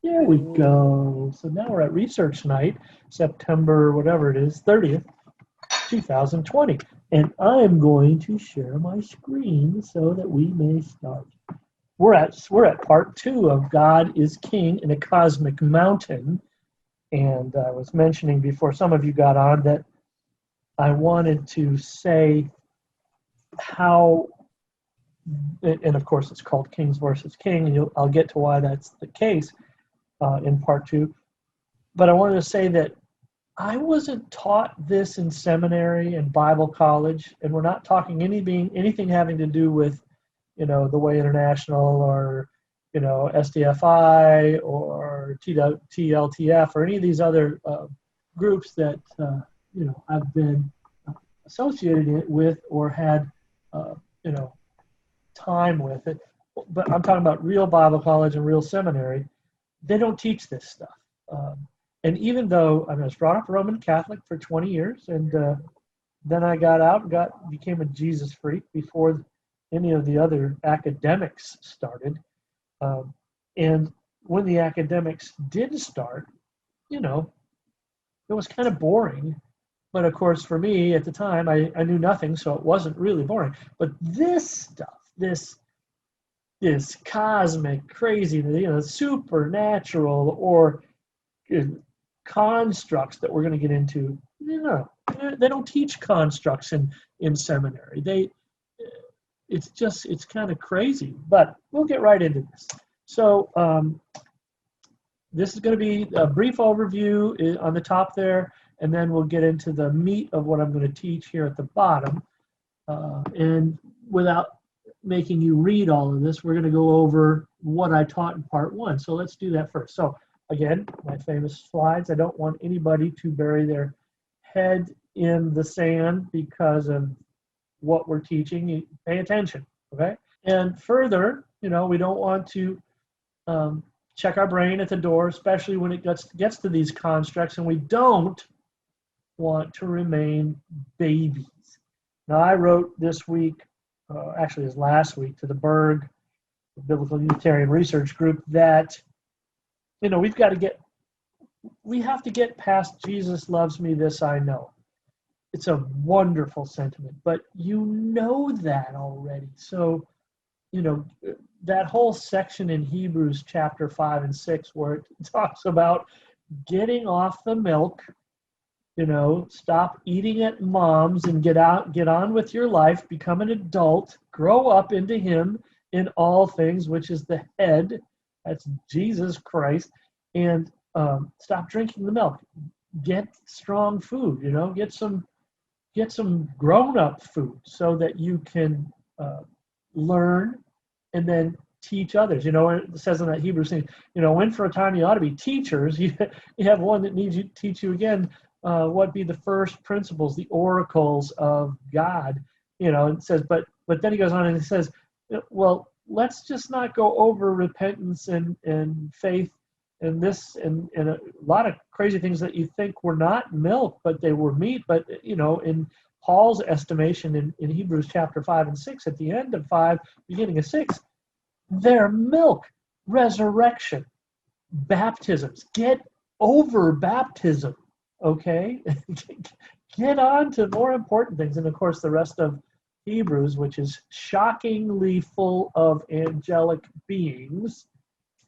There we go. So now we're at research night, September, whatever it is, 30th, 2020. And I'm going to share my screen so that we may start. We're at part 2 of God is King in a Cosmic Mountain. And I was mentioning before some of you got on that I wanted to say how, and of course it's called Kings versus King, and I'll get to why that's the case in part 2. But I wanted to say that I wasn't taught this in seminary and Bible college, and we're not talking anything having to do with, the Way International or, SDFI or TLTF or any of these other groups that, I've been associated with or had, time with it. But I'm talking about real Bible college and real seminary. They don't teach this stuff. And even though I was brought up Roman Catholic for 20 years, and then I got out and became a Jesus freak before any of the other academics started. And when the academics did start, it was kind of boring. But of course, for me at the time, I knew nothing, so it wasn't really boring. But this stuff, this cosmic, crazy, supernatural or constructs that we're going to get into, they don't teach constructs in seminary. It's kind of crazy, but we'll get right into this. So this is going to be a brief overview on the top there, and then we'll get into the meat of what I'm going to teach here at the bottom. And without making you read all of this, we're going to go over what I taught in part 1. So let's do that first. So again, my famous slides. I don't want anybody to bury their head in the sand because of what we're teaching. You pay attention, okay? And further, we don't want to check our brain at the door, especially when it gets to these constructs, and we don't want to remain babies. Now, I wrote this week, actually it was last week, to the Berg, the Biblical Unitarian Research Group, that we have to get past Jesus loves me, this I know. It's a wonderful sentiment, but you know that already. So, that whole section in Hebrews chapter 5 and 6 where it talks about getting off the milk, stop eating at mom's and get on with your life, become an adult, grow up into him in all things, which is the head, that's Jesus Christ, and stop drinking the milk. Get strong food, get some grown-up food so that you can learn and then teach others. It says in that Hebrews thing, when for a time you ought to be teachers, you have one that needs to teach you again what be the first principles, the oracles of God. And it says, but then he goes on and he says, well, let's just not go over repentance and faith and this and a lot of crazy things that you think were not milk, but they were meat. But, in Paul's estimation in Hebrews chapter 5 and 6, at the end of 5, beginning of 6, they're milk, resurrection, baptisms. Get over baptism, okay? Get on to more important things. And, of course, the rest of Hebrews, which is shockingly full of angelic beings,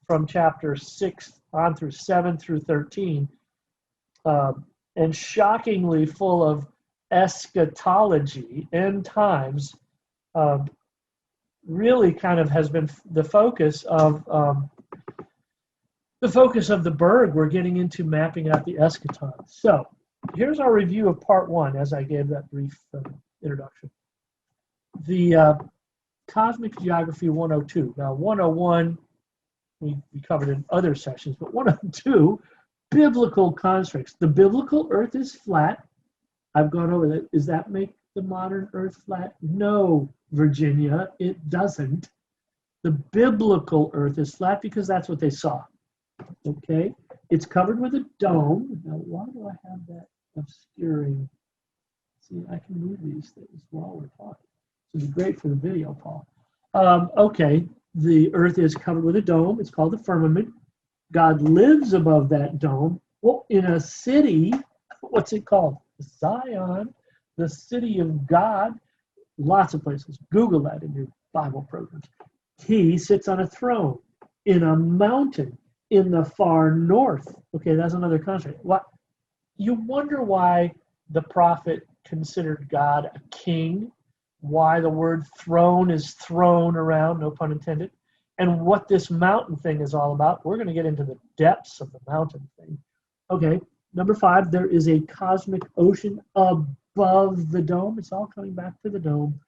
from chapter 6 on through 7 through 13, and shockingly full of eschatology, end times, really kind of has been the focus of the Berg. We're getting into mapping out the eschaton. So here's our review of part 1 as I gave that brief introduction. The Cosmic Geography 102. Now 101 we covered in other sessions, but 102, biblical constructs. The biblical earth is flat. I've gone over that. Does that make the modern earth flat? No, Virginia, it doesn't. The biblical earth is flat because that's what they saw. Okay? It's covered with a dome. Now, why do I have that obscuring? See, I can move these things while we're talking. This would be great for the video, Paul. Okay, the earth is covered with a dome. It's called the firmament. God lives above that dome. Well, in a city, what's it called? Zion, the city of God. Lots of places. Google that in your Bible programs. He sits on a throne in a mountain in the far north. Okay, that's another country. What? You wonder why the prophet considered God a king, why the word throne is thrown around, no pun intended, and what this mountain thing is all about. We're going to get into the depths of the mountain thing. Okay, number 5, there is a cosmic ocean above the dome. It's all coming back to the dome.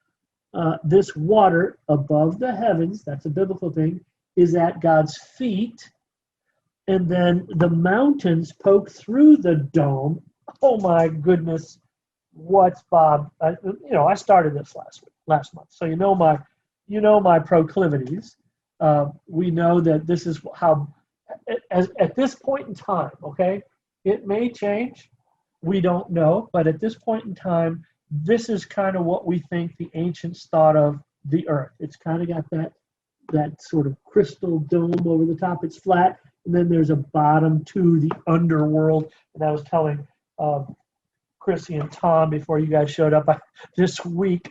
This water above the heavens, that's a biblical thing, is at God's feet. And then the mountains poke through the dome. Oh my goodness. What's Bob? I started this last month. So you know my proclivities. We know that this is how, at this point in time, okay, it may change. We don't know. But at this point in time, this is kind of what we think the ancients thought of the earth. It's kind of got that sort of crystal dome over the top. It's flat. And then there's a bottom to the underworld. And I was telling Chrissy and Tom before you guys showed up this week,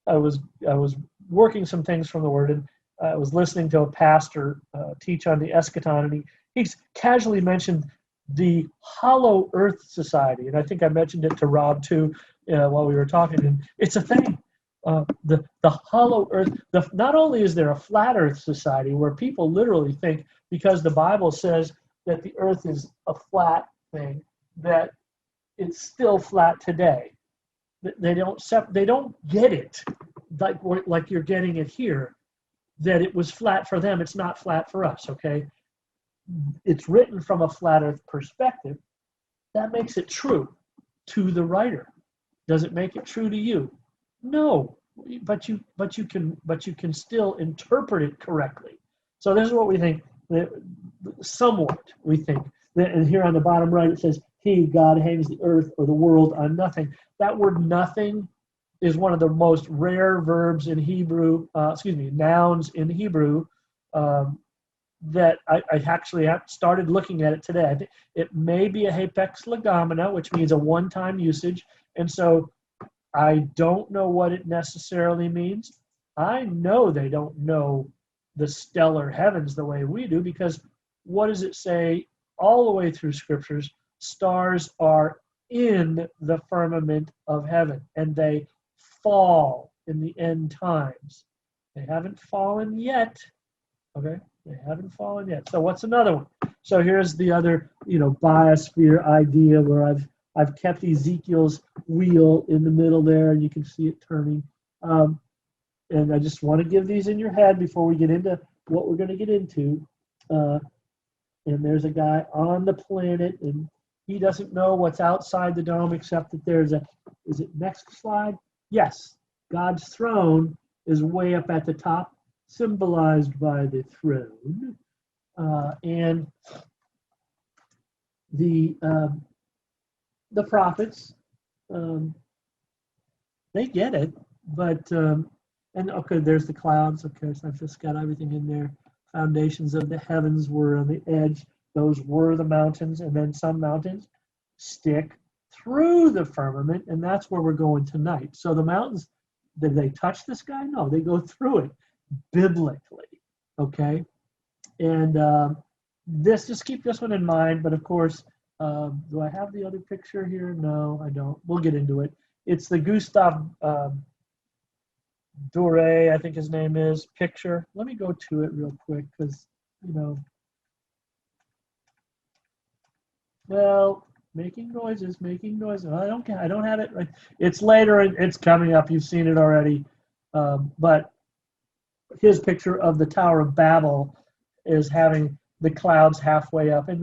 I was working some things from the Word, and I was listening to a pastor teach on the eschaton, and he's casually mentioned the Hollow Earth Society, and I think I mentioned it to Rob too while we were talking. And it's a thing. The Hollow Earth. Not only is there a Flat Earth Society where people literally think, because the Bible says that the Earth is a flat thing, that it's still flat today. They don't get it like you're getting it here. That it was flat for them, it's not flat for us. Okay, it's written from a flat Earth perspective. That makes it true to the writer. Does it make it true to you? No, but you can still interpret it correctly. So this is what we think. Somewhat we think. And here on the bottom right it says, "He, God, hangs the earth or the world on nothing." That word "nothing" is one of the most rare verbs in Hebrew. Nouns in Hebrew. That I actually started looking at it today. I think it may be a hapex legomena, which means a one-time usage. And so I don't know what it necessarily means. I know they don't know the stellar heavens the way we do, because what does it say all the way through scriptures? Stars are in the firmament of heaven, and they fall in the end times. They haven't fallen yet. Okay, they haven't fallen yet. So what's another one? So here's the other, biosphere idea where I've kept Ezekiel's wheel in the middle there, and you can see it turning. And I just want to give these in your head before we get into what we're going to get into. And there's a guy on the planet, and he doesn't know what's outside the dome except that there's is it next slide? Yes, God's throne is way up at the top, symbolized by the throne. And the prophets, they get it, but and okay, there's the clouds. Okay, so I've just got everything in there. Foundations of the heavens were on the edge. Those were the mountains, and then some mountains stick through the firmament, and that's where we're going tonight. So the mountains, did they touch the sky? No, they go through it biblically. Okay, and just keep this one in mind. But of course, do I have the other picture here? No, I don't. We'll get into it. It's the Gustav Doré, I think his name is, picture. Let me go to it real quick because, well, making noises. I don't have it right. It's later and it's coming up. You've seen it already. But his picture of the Tower of Babel is having the clouds halfway up. And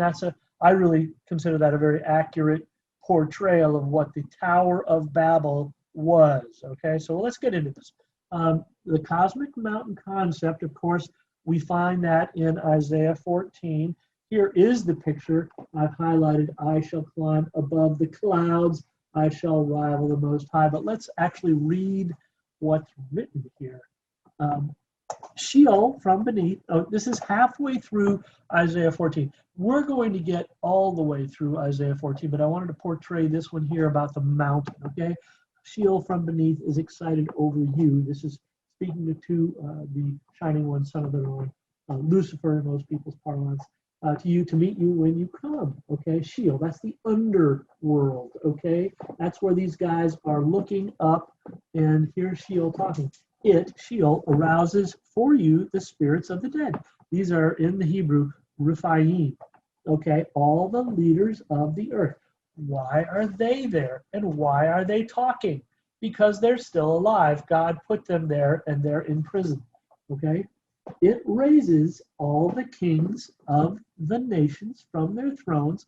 I really consider that a very accurate portrayal of what the Tower of Babel was. Okay, so let's get into this. The cosmic mountain concept, of course, we find that in Isaiah 14. Here is the picture I've highlighted. I shall climb above the clouds. I shall rival the Most High. But let's actually read what's written here. Sheol from beneath. Oh, this is halfway through Isaiah 14. We're going to get all the way through Isaiah 14, but I wanted to portray this one here about the mountain, okay? Sheol from beneath is excited over you. This is speaking to the Shining One, Son of the Dawn, Lucifer in most people's parlance, to you, to meet you when you come, okay? Sheol, that's the underworld, okay? That's where these guys are looking up, and here's Sheol talking. It, Sheol, arouses for you the spirits of the dead. These are, in the Hebrew, Rephaim, okay? All the leaders of the earth. Why are they there? And why are they talking? Because they're still alive. God put them there, and they're in prison, okay? It raises all the kings of the nations from their thrones.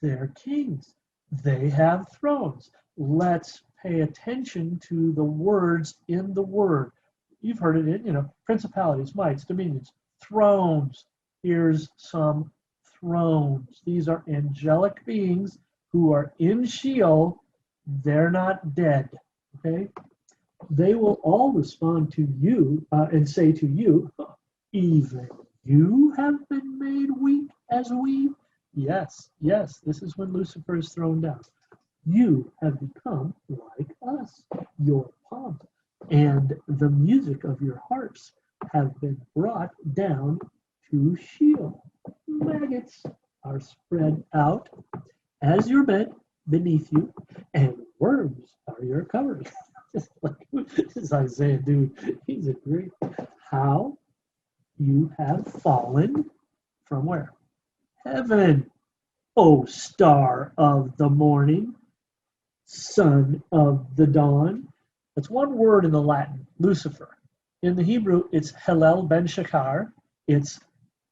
They're kings. They have thrones. Let's pay attention to the words in the word. You've heard it in, principalities, mights, dominions, thrones. Here's some thrones. These are angelic beings who are in Sheol. They're not dead, okay? They will all respond to you and say to you, even you have been made weak as we. Yes, this is when Lucifer is thrown down. You have become like us. Your pomp and the music of your harps have been brought down to Sheol. Maggots are spread out as your bed beneath you, and worms are your covering. This Isaiah dude, he's a great. How you have fallen from where? Heaven, O star of the morning, son of the dawn. That's one word in the Latin, Lucifer. In the Hebrew, it's Hillel ben Shachar. It's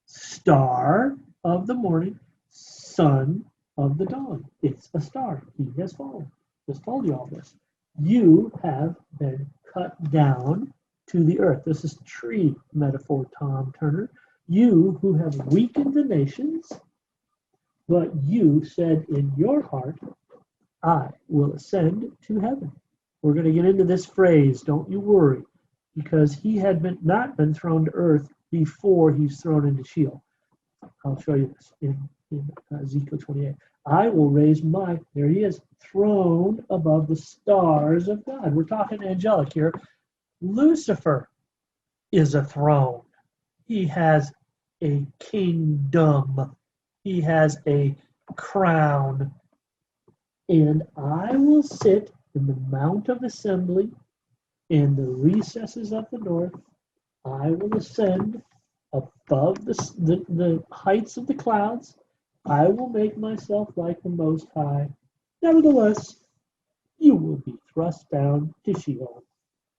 star of the morning, son of the dawn. It's a star. He has fallen. Just told you all this. You have been cut down to the earth. This is tree metaphor, Tom Turner. You who have weakened the nations, but you said in your heart, I will ascend to heaven. We're going to get into this phrase, don't you worry, because he had not been thrown to earth before he's thrown into Sheol. I'll show you this in Ezekiel 28. I will raise there he is, throne above the stars of God. We're talking angelic here. Lucifer is a throne. He has a kingdom. He has a crown. And I will sit in the mount of assembly in the recesses of the north. I will ascend above the heights of the clouds. I will make myself like the Most High. Nevertheless, you will be thrust down to Sheol,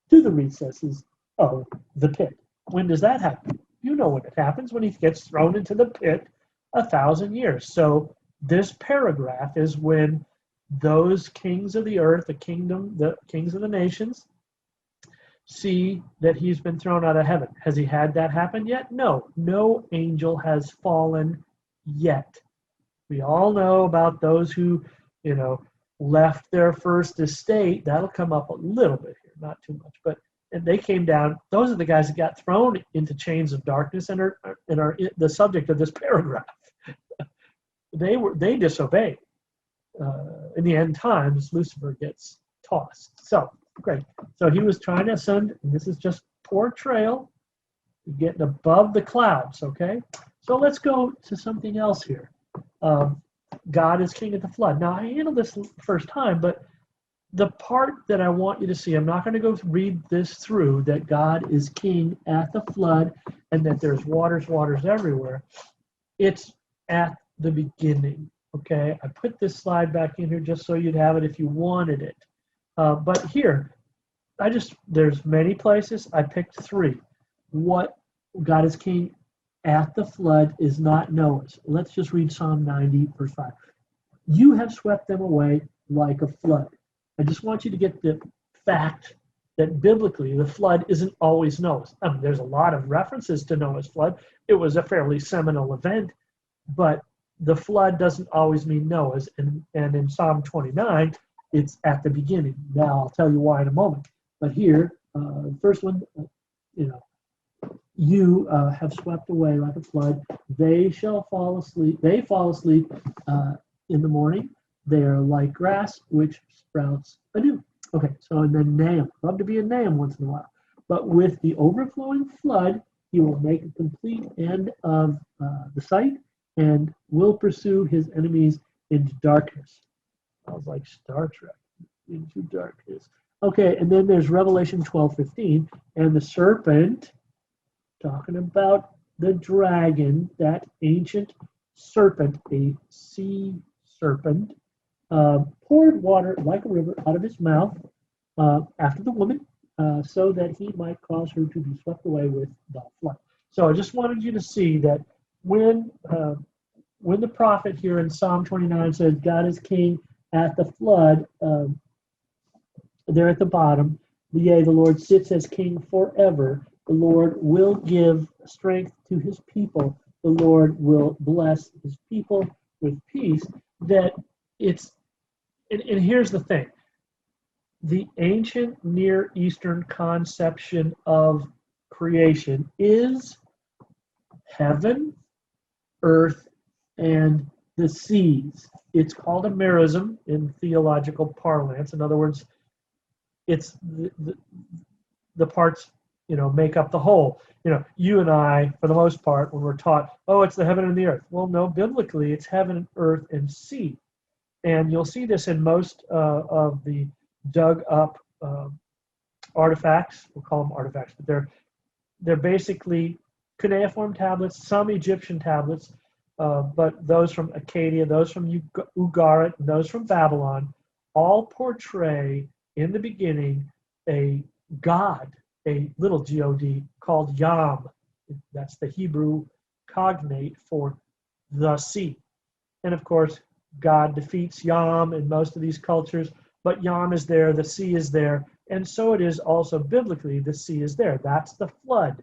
to the recesses of the pit. When does that happen? You know when it happens, when he gets thrown into the pit 1,000 years. So this paragraph is when those kings of the earth, the kings of the nations, see that he's been thrown out of heaven. Has he had that happen yet? No. No angel has fallen yet. We all know about those who, left their first estate. That'll come up a little bit here, not too much. And they came down. Those are the guys that got thrown into chains of darkness and are the subject of this paragraph. They disobeyed. In the end times, Lucifer gets tossed. So, great. So he was trying to ascend, and this is just portrayal, getting above the clouds, okay? So let's go to something else here. God is king at the flood. Now, I handled this the first time, but the part that I want you to see, I'm not going to go read this through, that God is king at the flood and that there's waters everywhere. It's at the beginning, okay? I put this slide back in here just so you'd have it if you wanted it. But here, there's many places. I picked 3. What God is king at the flood is not Noah's. Let's just read Psalm 90, verse 5. You have swept them away like a flood. I just want you to get the fact that biblically the flood isn't always Noah's. I mean, there's a lot of references to Noah's flood. It was a fairly seminal event, but the flood doesn't always mean Noah's. And in Psalm 29, it's at the beginning. Now, I'll tell you why in a moment. But here, first one, you have swept away like a flood. They shall fall asleep. They fall asleep in the morning. They are like grass which sprouts anew. Okay, so and then Nahum. Love to be a Nahum once in a while. But with the overflowing flood, he will make a complete end of the sight and will pursue his enemies into darkness. Sounds like Star Trek, into darkness. Okay, and then there's Revelation 12:15, and the serpent, talking about the dragon, that ancient serpent, a sea serpent, poured water like a river out of his mouth after the woman, so that he might cause her to be swept away with the flood. So I just wanted you to see that when the prophet here in Psalm 29 says God is king at the flood, there at the bottom, yea, the Lord sits as king forever. The Lord will give strength to his people. The Lord will bless his people with peace. That it's, and here's the thing. The ancient Near Eastern conception of creation is heaven, earth, and the seas. It's called a merism in theological parlance. In other words, it's the parts, make up the whole. You and I, for the most part, when we're taught, oh, it's the heaven and the earth. Well, no, biblically, it's heaven, earth, and sea. And you'll see this in most of the dug up artifacts. We'll call them artifacts, but they're basically cuneiform tablets, some Egyptian tablets, but those from Acadia, those from Ugarit, and those from Babylon, all portray in the beginning a god, a little god called Yam. That's the Hebrew cognate for the sea. And of course, God defeats Yam in most of these cultures, but Yam is there, the sea is there, and so it is also biblically, the sea is there. That's the flood.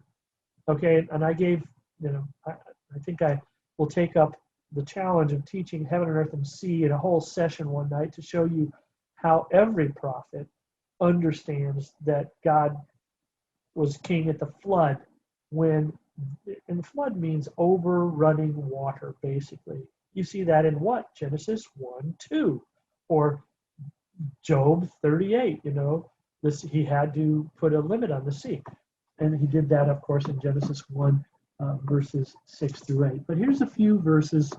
Okay, and I gave, I think I will take up the challenge of teaching heaven and earth and sea in a whole session one night to show you how every prophet understands that God was king at the flood and the flood means overrunning water, basically. You see that in what? Genesis 1:2 or Job 38, he had to put a limit on the sea. And he did that, of course, in Genesis 1, verses 6-8. But here's a few verses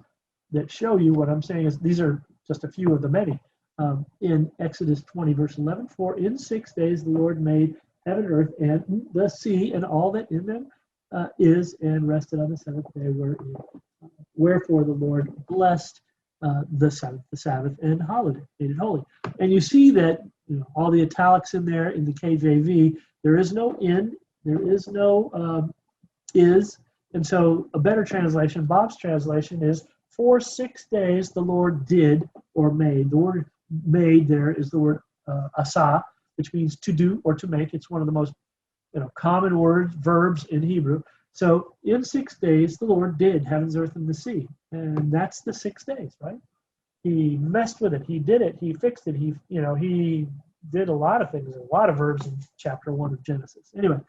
that show you what I'm saying. These are just a few of the many. In Exodus 20, verse 11, for in 6 days the Lord made heaven and earth and the sea and all that in them is, and rested on the seventh day. Wherefore the Lord blessed the Sabbath and holiday, made it holy. And you see that all the italics in there in the KJV, there is no in, there is no is. And so a better translation, Bob's translation, is for 6 days the Lord did or made. The word made there is the word asa, which means to do or to make. It's one of the most common verbs in Hebrew. So in 6 days the Lord did heavens, earth, and the sea. And that's the 6 days, right? He messed with it. He did it. He fixed it. He did a lot of things, a lot of verbs in chapter 1 of Genesis. Anyway,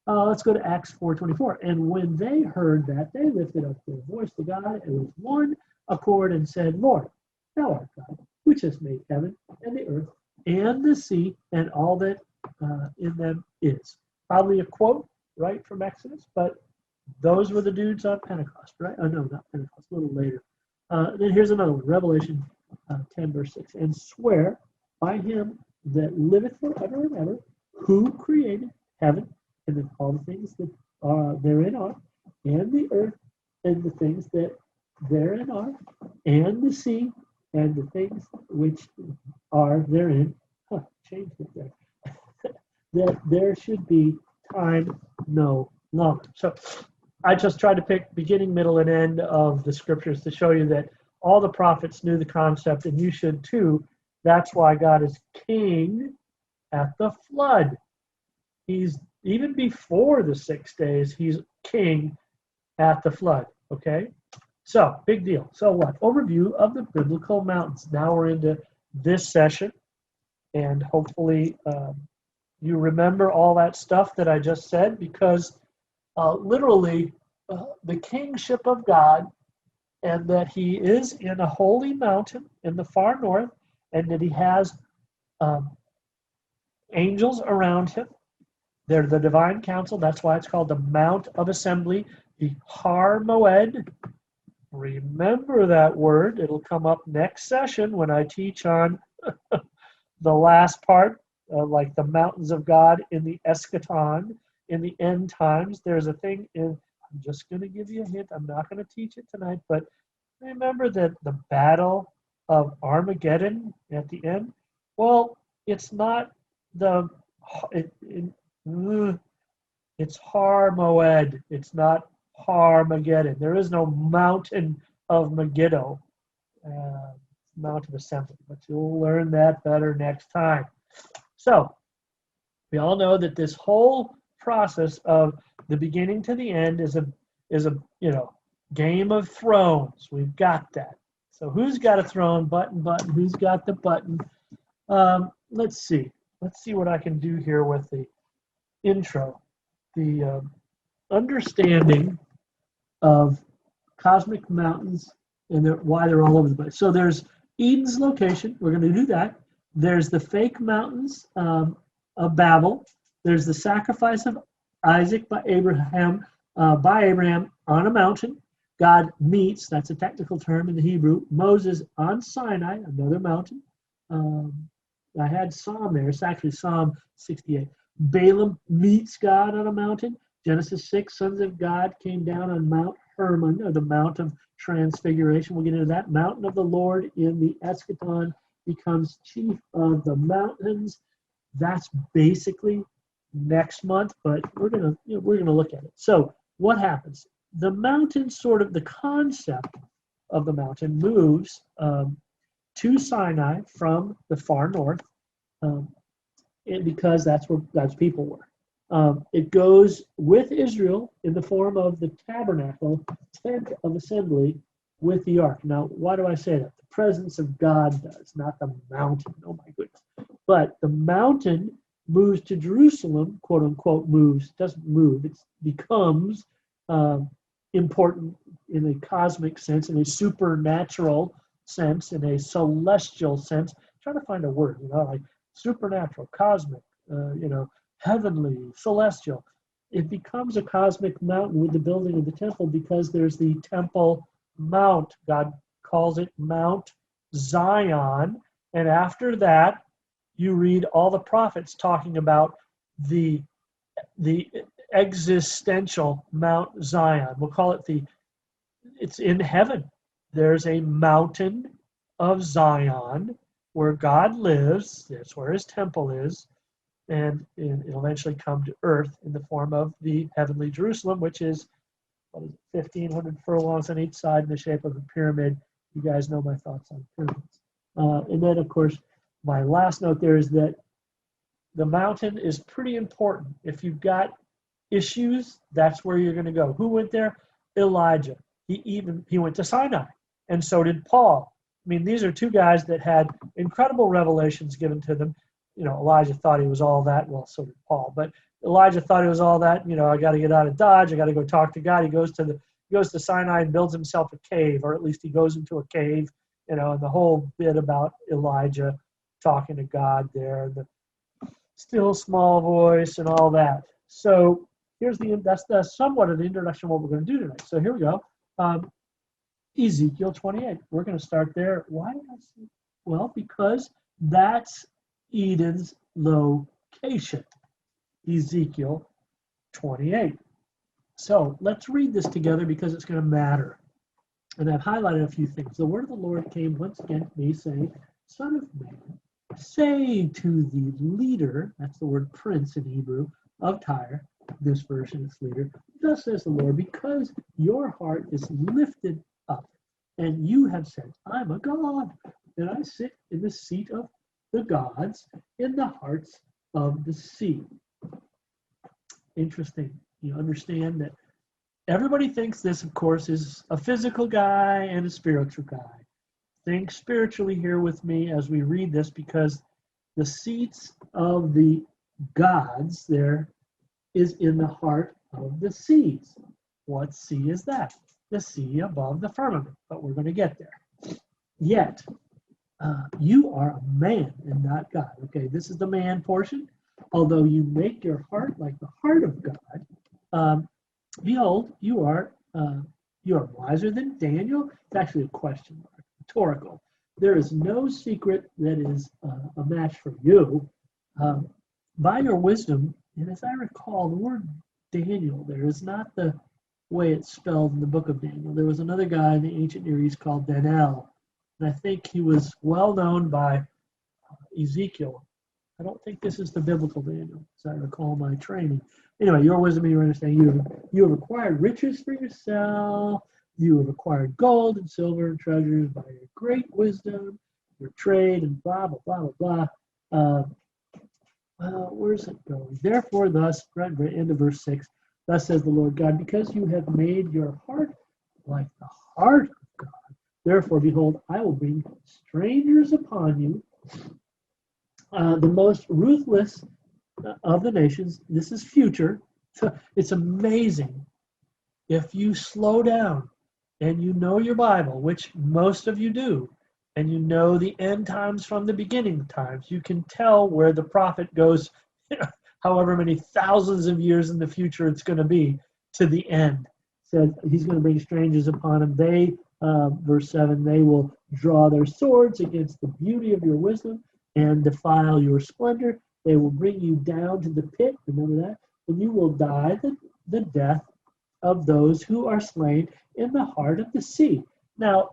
let's go to Acts 4:24. And when they heard that, they lifted up their voice to God and with one accord and said, Lord, thou art God, which has made heaven and the earth and the sea and all that in them is. Probably a quote, right, from Exodus, but those were the dudes on Pentecost, right? Oh, no, not Pentecost, a little later. Then here's another one, Revelation 10, verse 6. And swear by him that liveth forever and ever, who created heaven and then all the things that therein are, and the earth and the things that therein are, and the sea and the things which are therein. Changed it there. That there should be time no longer. So I just tried to pick beginning, middle, and end of the scriptures to show you that all the prophets knew the concept, and you should too. That's why God is king at the flood. He's even before the 6 days, he's king at the flood. Okay? So, big deal. So what? Overview of the biblical mountains. Now we're into this session, and hopefully you remember all that stuff that I just said, because literally the kingship of God, and that he is in a holy mountain in the far north, and that he has um, angels around him. They're the divine council. That's why it's called the Mount of Assembly, the Har Moed. Remember that word. It'll come up next session when I teach on the last part, like the mountains of God in the eschaton, in the end times. There's a thing in, I'm just going to give you a hint. I'm not going to teach it tonight, but remember that the battle of Armageddon at the end? Well, it's not the, it's Har Moed. It's not Harmageddon. There is no mountain of Megiddo, Mount of Assembly, but you'll learn that better next time. So we all know that this whole process of the beginning to the end is a Game of Thrones. We've got that. So who's got a throne? Button. Who's got the button? Let's see. Let's see what I can do here with the intro. The understanding of cosmic mountains and why they're all over the place. So there's Eden's location. We're going to do that. There's the fake mountains of Babel. There's the sacrifice of Isaac by Abraham on a mountain. God meets, that's a technical term in the Hebrew, Moses on Sinai, another mountain. I had Psalm there. It's actually Psalm 68. Balaam meets God on a mountain. Genesis 6, sons of God came down on Mount Hermon, or the Mount of Transfiguration. We'll get into that. Mountain of the Lord in the eschaton becomes chief of the mountains. That's basically next month, but we're gonna look at it. So what happens? The mountain, sort of the concept of the mountain, moves to Sinai from the far north, because that's where God's people were. It goes with Israel in the form of the tabernacle, tent of assembly, with the ark. Now, why do I say that? The presence of God does, not the mountain. Oh my goodness. But the mountain moves to Jerusalem, quote unquote moves, doesn't move, it becomes important in a cosmic sense, in a supernatural sense, in a celestial sense. I'm trying to find a word, like supernatural, cosmic, heavenly, celestial. It becomes a cosmic mountain with the building of the temple, because there's the Temple Mount. God calls it Mount Zion. And after that, you read all the prophets talking about the existential Mount Zion. We'll call it it's in heaven. There's a mountain of Zion where God lives. That's where his temple is. And it'll eventually come to earth in the form of the heavenly Jerusalem, which is, 1,500 furlongs on each side in the shape of a pyramid. You guys know my thoughts on pyramids. And then, of course, my last note there is that the mountain is pretty important. If you've got issues, that's where you're going to go. Who went there? Elijah. He went to Sinai, and so did Paul. I mean, these are two guys that had incredible revelations given to them. Elijah thought he was all that. Well, so did Paul. But Elijah thought he was all that. I got to get out of Dodge. I got to go talk to God. He goes to Sinai and builds himself a cave, or at least he goes into a cave. And the whole bit about Elijah talking to God there, the still small voice and all that. So that's somewhat of the introduction of what we're going to do tonight. So here we go. Ezekiel 28. We're going to start there. Why did I say? Well, because that's Eden's location. Ezekiel 28. So let's read this together because it's going to matter. And I've highlighted a few things. The word of the Lord came once again to me, saying, Son of man, say to the leader, that's the word prince in Hebrew, of Tyre, this version is leader, thus says the Lord, because your heart is lifted up, and you have said, I'm a God, and I sit in the seat of the gods in the hearts of the sea. Interesting. You understand that everybody thinks this, of course, is a physical guy and a spiritual guy. Think spiritually here with me as we read this, because the seats of the gods there is in the heart of the seas. What sea is that? The sea above the firmament, but we're going to get there. Yet, you are a man and not God. Okay, this is the man portion. Although you make your heart like the heart of God, behold, you are wiser than Daniel. It's actually a question mark, rhetorical. There is no secret that is a match for you. By your wisdom, and as I recall, the word Daniel there is not the way it's spelled in the book of Daniel. There was another guy in the ancient Near East called Daniel, and I think he was well known by Ezekiel. I don't think this is the biblical Daniel, as I recall my training. Anyway, your wisdom and your understanding, you have acquired riches for yourself. You have acquired gold and silver and treasures by your great wisdom, your trade, and blah, blah, blah, blah, blah. Where's it going? Therefore, thus, right end of verse 6, thus says the Lord God, because you have made your heart like the heart of God, therefore, behold, I will bring strangers upon you, the most ruthless of the nations. This is future. It's amazing. If you slow down and you know your Bible, which most of you do, and you know the end times from the beginning times, you can tell where the prophet goes, however many thousands of years in the future it's going to be, to the end. Said he's going to bring strangers upon him. They, verse 7, they will draw their swords against the beauty of your wisdom and defile your splendor. They will bring you down to the pit, remember that, and you will die the death of those who are slain in the heart of the sea. Now,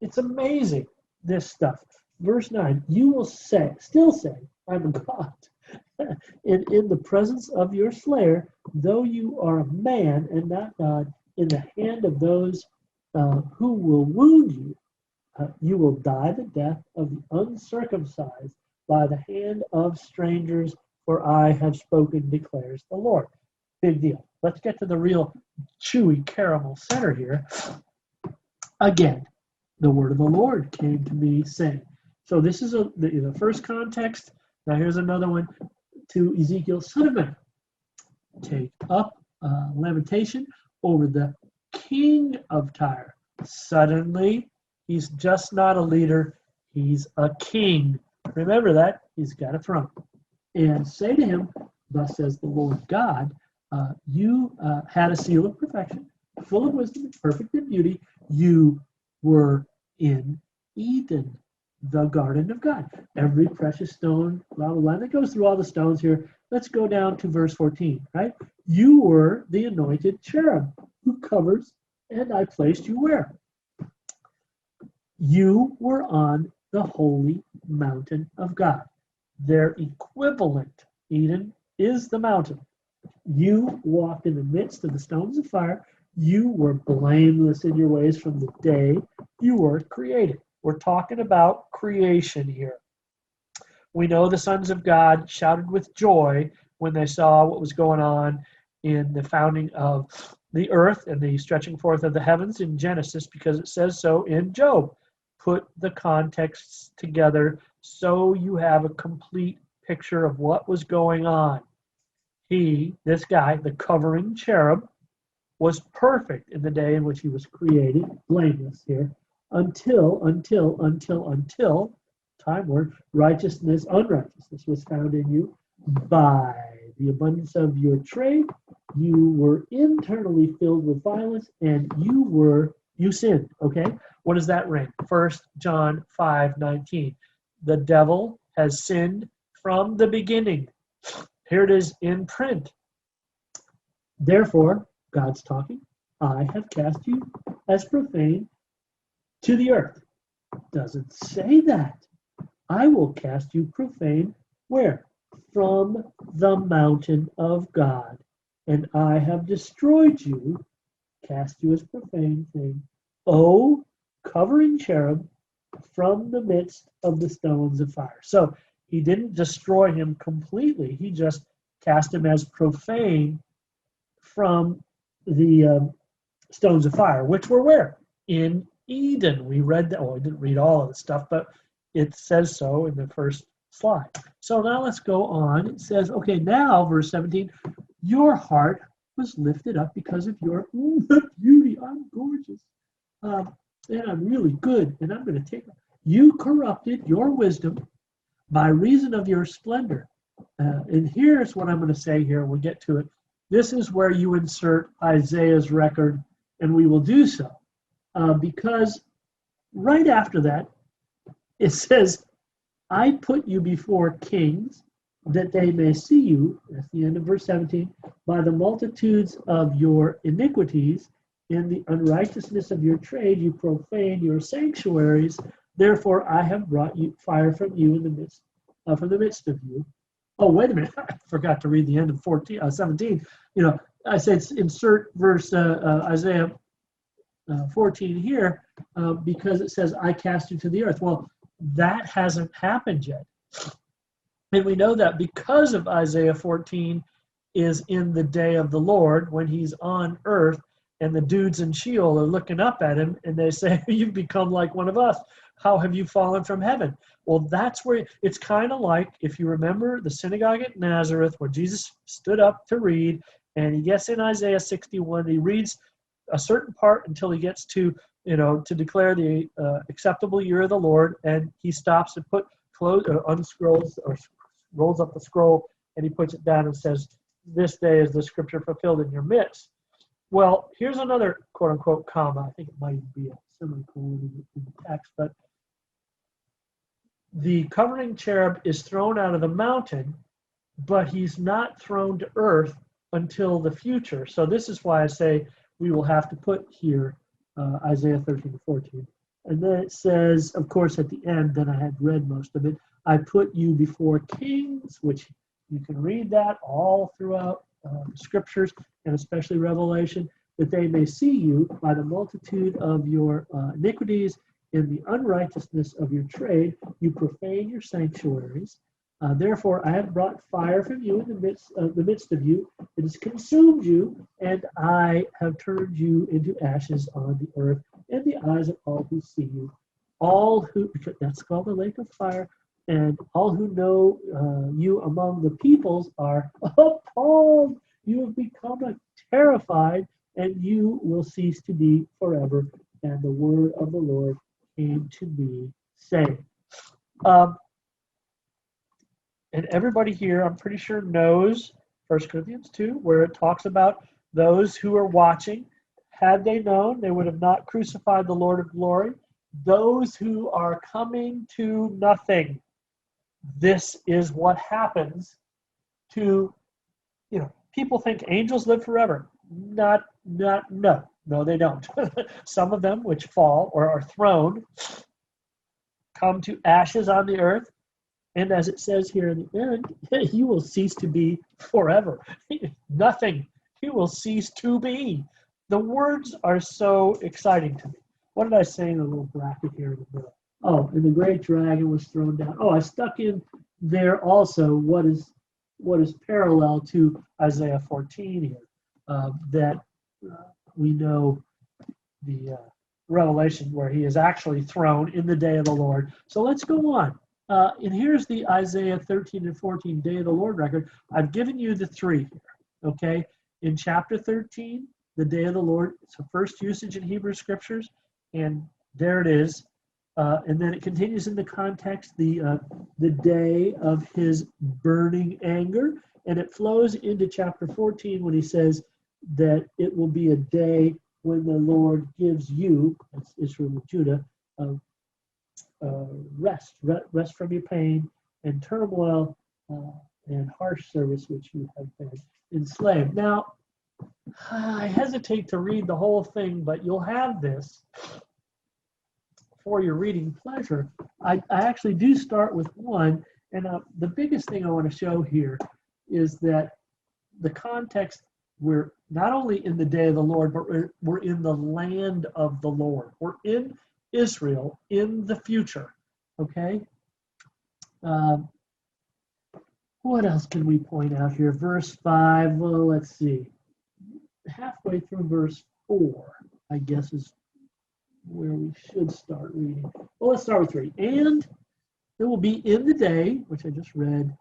it's amazing, this stuff. Verse 9, you will still say, I'm a God. And in the presence of your slayer, though you are a man and not God, in the hand of those who will wound you, you will die the death of the uncircumcised by the hand of strangers, for I have spoken, declares the Lord. Big deal. Let's get to the real chewy caramel center here. Again, the word of the Lord came to me saying. So this is the first context. Now here's another one to Ezekiel, son of man. Take up lamentation over the king of Tyre. Suddenly, he's just not a leader. He's a king. Remember that. He's got a throne. And say to him, thus says the Lord God, you had a seal of perfection, full of wisdom, perfect in beauty. You were in Eden, the garden of God. Every precious stone, blah, blah, blah. And it goes through all the stones here. Let's go down to verse 14, right? You were the anointed cherub who covers, and I placed you where? You were on the holy mountain of God. Their equivalent, Eden, is the mountain. You walked in the midst of the stones of fire. You were blameless in your ways from the day you were created. We're talking about creation here. We know the sons of God shouted with joy when they saw what was going on in the founding of the earth and the stretching forth of the heavens in Genesis, because it says so in Job. Put the contexts together so you have a complete picture of what was going on. This guy, the covering cherub, was perfect in the day in which he was created, blameless here, until, time word, unrighteousness was found in you by the abundance of your trade. You were internally filled with violence, and you sinned, okay? What does that ring? 1 John 5:19. The devil has sinned from the beginning. Here it is in print. Therefore, God's talking, I have cast you as profane to the earth. Doesn't say that. I will cast you profane where? From the mountain of God. And I have destroyed you, cast you as profane thing, O covering cherub, from the midst of the stones of fire. So he didn't destroy him completely. He just cast him as profane from the stones of fire, which were where? In Eden. We read that. Well, I didn't read all of the stuff, but it says so in the first slide. So now let's go on. It says, okay, now verse 17, your heart was lifted up because of your beauty. I'm gorgeous. And I'm really good, and I'm going to take it. You corrupted your wisdom by reason of your splendor. And here's what I'm going to say here. We'll get to it. This is where you insert Isaiah's record, and we will do so. Because right after that, it says, I put you before kings, that they may see you, that's the end of verse 17, by the multitudes of your iniquities, in the unrighteousness of your trade, you profane your sanctuaries. Therefore, I have brought you fire from you in the midst, from the midst of you. Oh, wait a minute! I forgot to read the end of 17. I said insert verse Isaiah 14 here because it says, "I cast you to the earth." Well, that hasn't happened yet, and we know that because of Isaiah 14 is in the day of the Lord when He's on earth. And the dudes in Sheol are looking up at him and they say, you've become like one of us. How have you fallen from heaven? Well, that's where it's kind of like, if you remember the synagogue at Nazareth where Jesus stood up to read, and he gets in Isaiah 61, he reads a certain part until he gets to, to declare the acceptable year of the Lord, and he stops and unscrolls or rolls up the scroll, and he puts it down and says, this day is the scripture fulfilled in your midst. Well, here's another quote-unquote comma. I think it might be a semicolon in the text, but the covering cherub is thrown out of the mountain, but he's not thrown to earth until the future. So this is why I say we will have to put here Isaiah 13 to 14. And then it says, of course, at the end, then I had read most of it, I put you before kings, which you can read that all throughout scriptures, and especially Revelation, that they may see you by the multitude of your iniquities in the unrighteousness of your trade. You profane your sanctuaries. Therefore, I have brought fire from you in the midst of you. It has consumed you, and I have turned you into ashes on the earth, in the eyes of all who see you. That's called the lake of fire. And all who know you among the peoples are appalled. You have become terrified, and you will cease to be forever. And the word of the Lord came to me, saying. And everybody here, I'm pretty sure, knows 1 Corinthians 2, where it talks about those who are watching. Had they known, they would have not crucified the Lord of glory. Those who are coming to nothing. This is what happens to, people think angels live forever. No, they don't. Some of them which fall or are thrown come to ashes on the earth. And as it says here in the end, you will cease to be forever. Nothing. You will cease to be. The words are so exciting to me. What did I say in the little bracket here in the middle? Oh, and the great dragon was thrown down. Oh, I stuck in there also what is parallel to Isaiah 14 here, that we know the Revelation where he is actually thrown in the day of the Lord. So let's go on. And here's the Isaiah 13 and 14 day of the Lord record. I've given you the three here, okay? In chapter 13, the day of the Lord, it's the first usage in Hebrew scriptures, and there it is. And then it continues in the context, the day of his burning anger, and it flows into chapter 14 when he says that it will be a day when the Lord gives you, that's Israel and Judah, rest from your pain and turmoil and harsh service which you have been enslaved. Now, I hesitate to read the whole thing, but you'll have this for your reading pleasure. I actually do start with one, and the biggest thing I want to show here is that the context, we're not only in the day of the Lord, but we're in the land of the Lord. We're in Israel in the future, okay? What else can we point out here? Verse 5, well, let's see. Halfway through verse 4, I guess, is where we should start reading. Well, let's start with 3. And there will be in the day, which I just read,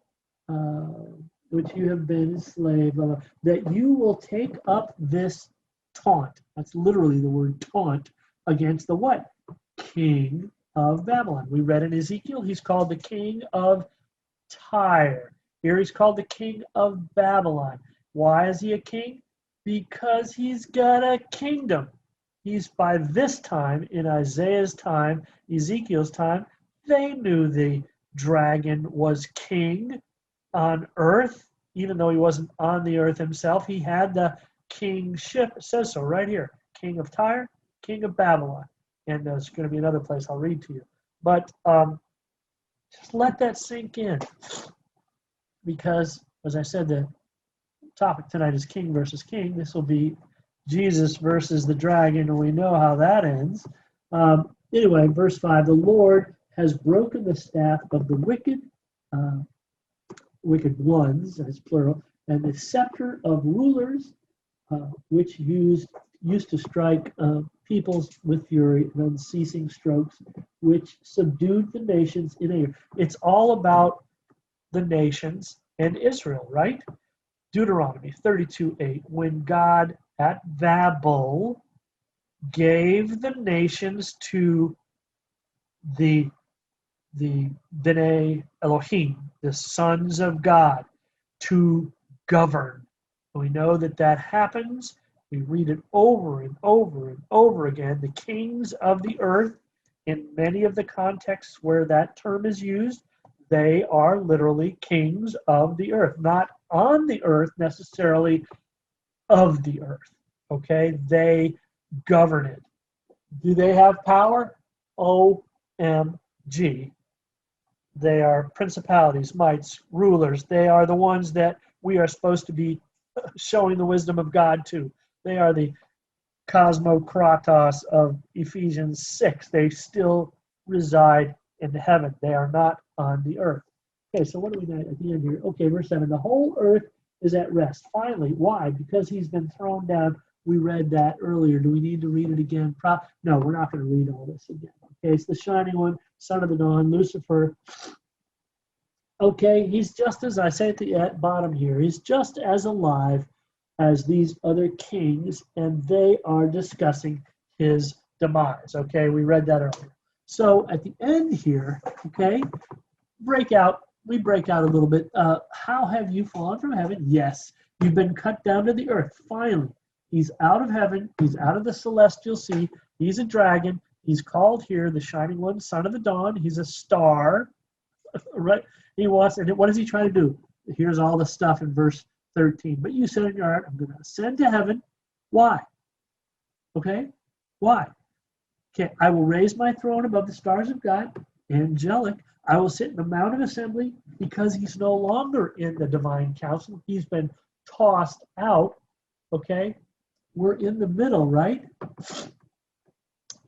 which you have been a slave of, that you will take up this taunt. That's literally the word taunt against the what? King of Babylon. We read in Ezekiel, he's called the king of Tyre. Here he's called the king of Babylon. Why is he a king? Because he's got a kingdom. He's by this time, in Isaiah's time, Ezekiel's time, they knew the dragon was king on earth, even though he wasn't on the earth himself. He had the kingship. It says so right here. King of Tyre, king of Babylon. And there's going to be another place I'll read to you. But just let that sink in. Because, as I said, the topic tonight is king versus king. This will be Jesus versus the dragon, and we know how that ends. Anyway, verse 5, the Lord has broken the staff of the wicked ones, as plural, and the scepter of rulers, which used to strike peoples with fury and unceasing strokes, which subdued the nations in anger. It's all about the nations and Israel, right? Deuteronomy 32:8, when God at Babel gave the nations to the Bnei Elohim, the sons of God, to govern. We know that happens. We read it over and over and over again. The kings of the earth, in many of the contexts where that term is used, they are literally kings of the earth, not on the earth necessarily, of the earth. Okay? They govern it. Do they have power? OMG. They are principalities, mights, rulers. They are the ones that we are supposed to be showing the wisdom of God to. They are the cosmokratos of Ephesians 6. They still reside in heaven. They are not on the earth. Okay, so what do we got at the end here? Okay, verse 7. The whole earth is at rest. Finally, why? Because he's been thrown down. We read that earlier. Do we need to read it again? No, we're not going to read all this again. Okay, it's the shining one, son of the dawn, Lucifer. Okay, he's just, as I say at the bottom here, he's just as alive as these other kings, and they are discussing his demise. Okay, we read that earlier. So at the end here, okay, we break out a little bit. How have you fallen from heaven? Yes, you've been cut down to the earth. Finally, he's out of heaven. He's out of the celestial sea. He's a dragon. He's called here the shining one, son of the dawn. He's a star, right? He wants, and what is he trying to do? Here's all the stuff in verse 13. But you said in your heart, I'm going to ascend to heaven. Why? Okay? Why? Okay, I will raise my throne above the stars of God, angelic. I will sit in the mount of assembly, because he's no longer in the divine council. He's been tossed out. Okay? We're in the middle, right?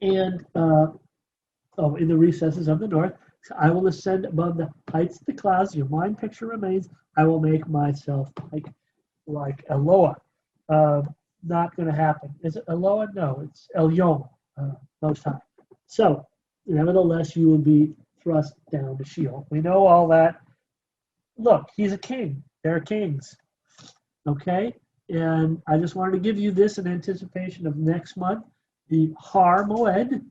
And, in the recesses of the north. I will ascend above the heights of the clouds. Your mind picture remains. I will make myself like Eloah. Not going to happen. Is it Eloah? No, it's Elyon, Most High. So, nevertheless, you will be thrust down to Sheol. We know all that. Look, he's a king. They're kings. Okay? And I just wanted to give you this in anticipation of next month. The Har Moed,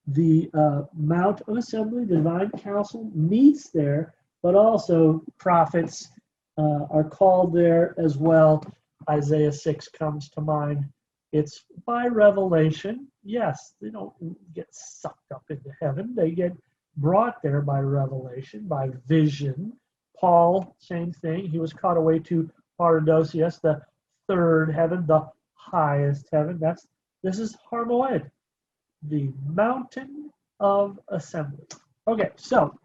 the Mount of Assembly, the Divine Council meets there, but also prophets are called there as well. Isaiah 6 comes to mind. It's by revelation. Yes, they don't get sucked up into heaven. They get brought there by revelation, by vision. Paul, same thing. He was caught away to Paradosius, the third heaven, the highest heaven. This is Har Moed, the mountain of assembly. Okay, so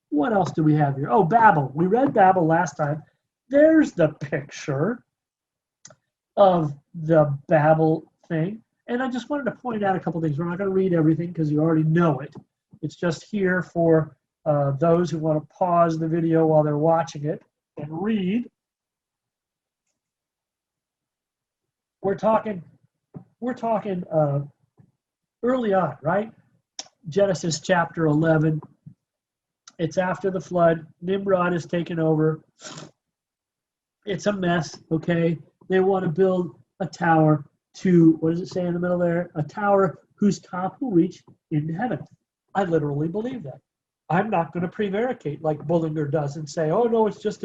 what else do we have here? Oh, Babel. We read Babel last time. There's the picture of the Babel thing. And I just wanted to point out a couple things. We're not going to read everything because you already know it. It's just here for those who want to pause the video while they're watching it and read. We're talking early on, right? Genesis chapter 11. It's after the flood. Nimrod is taken over. It's a mess, okay? They want to build a tower to, what does it say in the middle there? A tower whose top will reach into heaven. I literally believe that. I'm not going to prevaricate like Bullinger does and say, oh no, it's just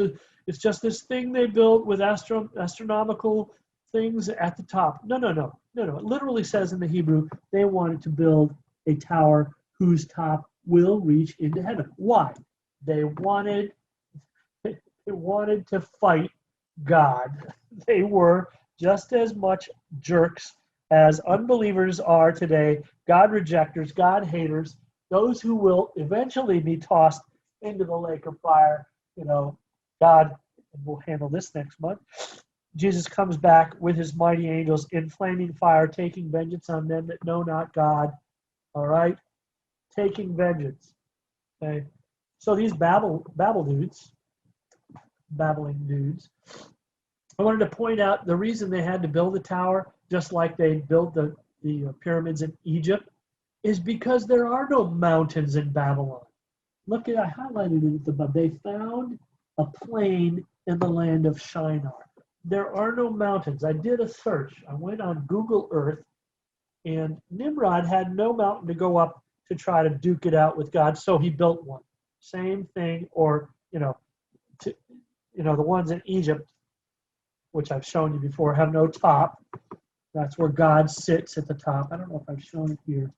this thing they built with astronomical things at the top. No. It literally says in the Hebrew they wanted to build a tower whose top will reach into heaven. Why? They wanted to fight God. They were just as much jerks as unbelievers are today, God rejectors, God haters, those who will eventually be tossed into the lake of fire. You know, God, and we'll handle this next month. Jesus comes back with his mighty angels in flaming fire, taking vengeance on them that know not God. All right? Taking vengeance. Okay? So these babbling dudes, I wanted to point out the reason they had to build a tower, just like they built the pyramids in Egypt, is because there are no mountains in Babylon. Look at, I highlighted it at the bottom. They found a plain in the land of Shinar. There are no mountains. I did a search. I went on Google Earth, and Nimrod had no mountain to go up to try to duke it out with God, so he built one. Same thing, or the ones in Egypt, which I've shown you before, have no top. That's where God sits at the top. I don't know if I've shown it here.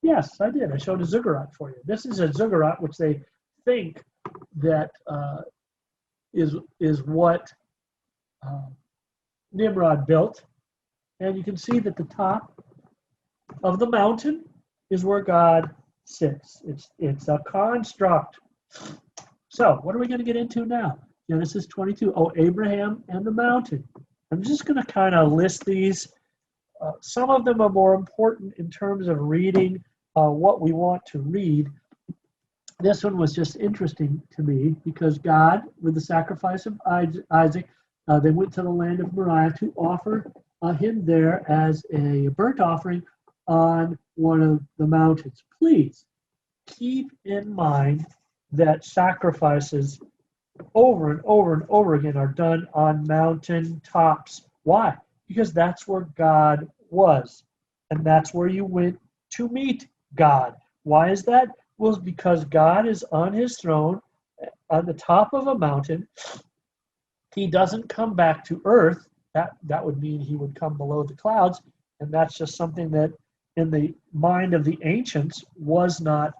Yes, I did. I showed a ziggurat for you. This is a ziggurat, which they think that is what Nimrod built. And you can see that the top of the mountain is where God sits. It's a construct. So what are we going to get into now? Genesis 22. Oh, Abraham and the mountain. I'm just going to kind of list these. Some of them are more important in terms of reading what we want to read. This one was just interesting to me because God, with the sacrifice of Isaac, they went to the land of Moriah to offer him there as a burnt offering on one of the mountains. Please keep in mind that sacrifices over and over and over again are done on mountain tops. Why? Because that's where God was, and that's where you went to meet God. Why is that? Well, because God is on his throne on the top of a mountain. He doesn't come back to earth. That would mean he would come below the clouds, and that's just something that in the mind of the ancients was not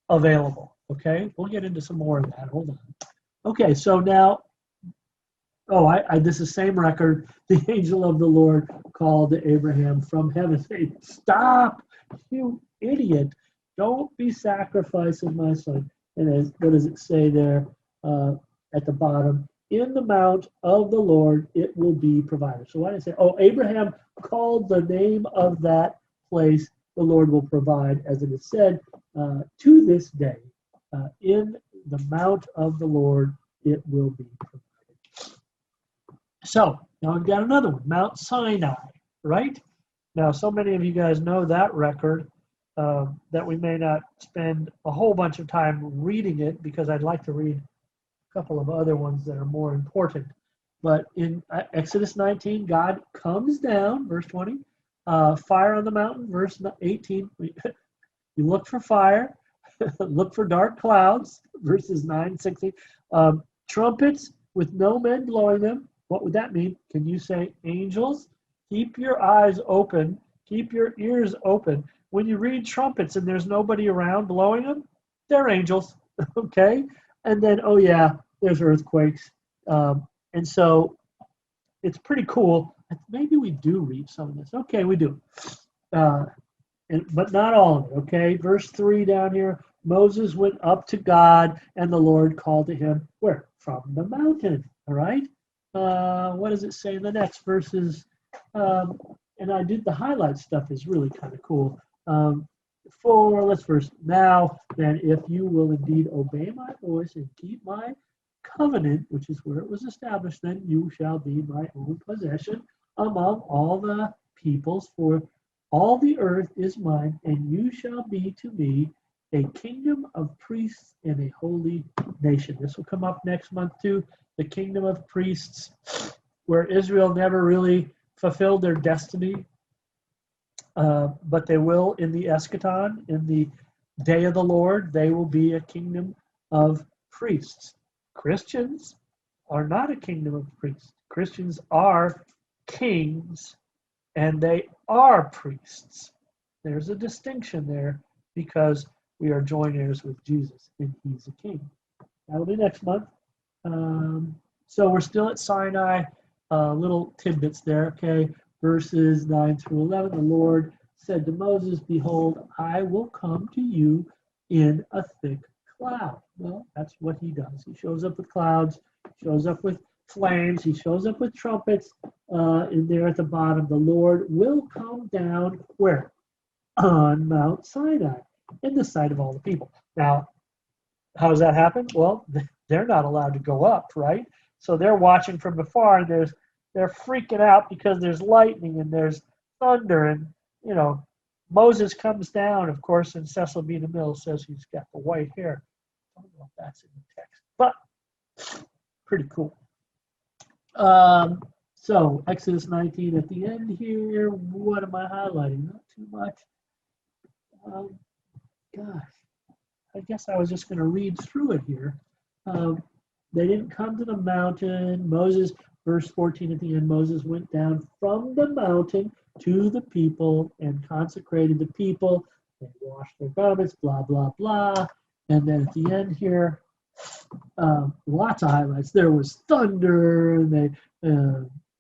available. Okay, we'll get into some more of that. Hold on. Okay, so now, this is the same record. The angel of the Lord called to Abraham from heaven, saying, "Stop, you idiot! Don't be sacrificing my son." And what does it say there at the bottom? In the mount of the Lord it will be provided. So why did I say, Abraham called the name of that place, the Lord will provide, as it is said, to this day, in the mount of the Lord it will be provided. So now we've got another one, Mount Sinai, right? Now, so many of you guys know that record that we may not spend a whole bunch of time reading it, because I'd like to read a couple of other ones that are more important. But in Exodus 19, God comes down, verse 20, fire on the mountain, verse 18. You look for fire, look for dark clouds, verses 9, 16. Trumpets with no men blowing them. What would that mean? Can you say angels? Keep your eyes open. Keep your ears open. When you read trumpets and there's nobody around blowing them, they're angels, okay? And then, there's earthquakes. And so it's pretty cool. Maybe we do read some of this. Okay, we do. But not all of it, okay? Verse 3 down here, Moses went up to God, and the Lord called to him, where? From the mountain, all right? What does it say in the next verses? And I did the highlight stuff is really kind of cool. Let's first, now then, if you will indeed obey my voice and keep my covenant, which is where it was established, then you shall be my own possession among all the peoples, for all the earth is mine, and you shall be to me a kingdom of priests and a holy nation. This will come up next month too. the kingdom of priests, where Israel never really fulfilled their destiny, but they will in the eschaton, in the day of the Lord. They will be a kingdom of priests. Christians are not a kingdom of priests. Christians are kings, and they are priests. There's a distinction there because we are joint heirs with Jesus, and he's a king. That'll be next month. So we're still at Sinai. Little tidbits there, okay? Verses 9 through 11. The Lord said to Moses, "Behold, I will come to you in a thick cloud." Well, that's what he does. He shows up with clouds, shows up with flames, he shows up with trumpets. In there at the bottom, the Lord will come down where? On Mount Sinai, in the sight of all the people. Now, how does that happen? Well, they're not allowed to go up, right? So they're watching from afar, and they're freaking out because there's lightning and there's thunder, and Moses comes down. Of course, and Cecil B. DeMille says he's got the white hair. I don't know if that's in the text, but pretty cool. So Exodus 19 at the end here. What am I highlighting? Not too much. Gosh, I guess I was just going to read through it here. They didn't come to the mountain. Moses, verse 14 at the end, Moses went down from the mountain to the people and consecrated the people. They washed their garments, blah, blah, blah. And then at the end here, lots of highlights. There was thunder, and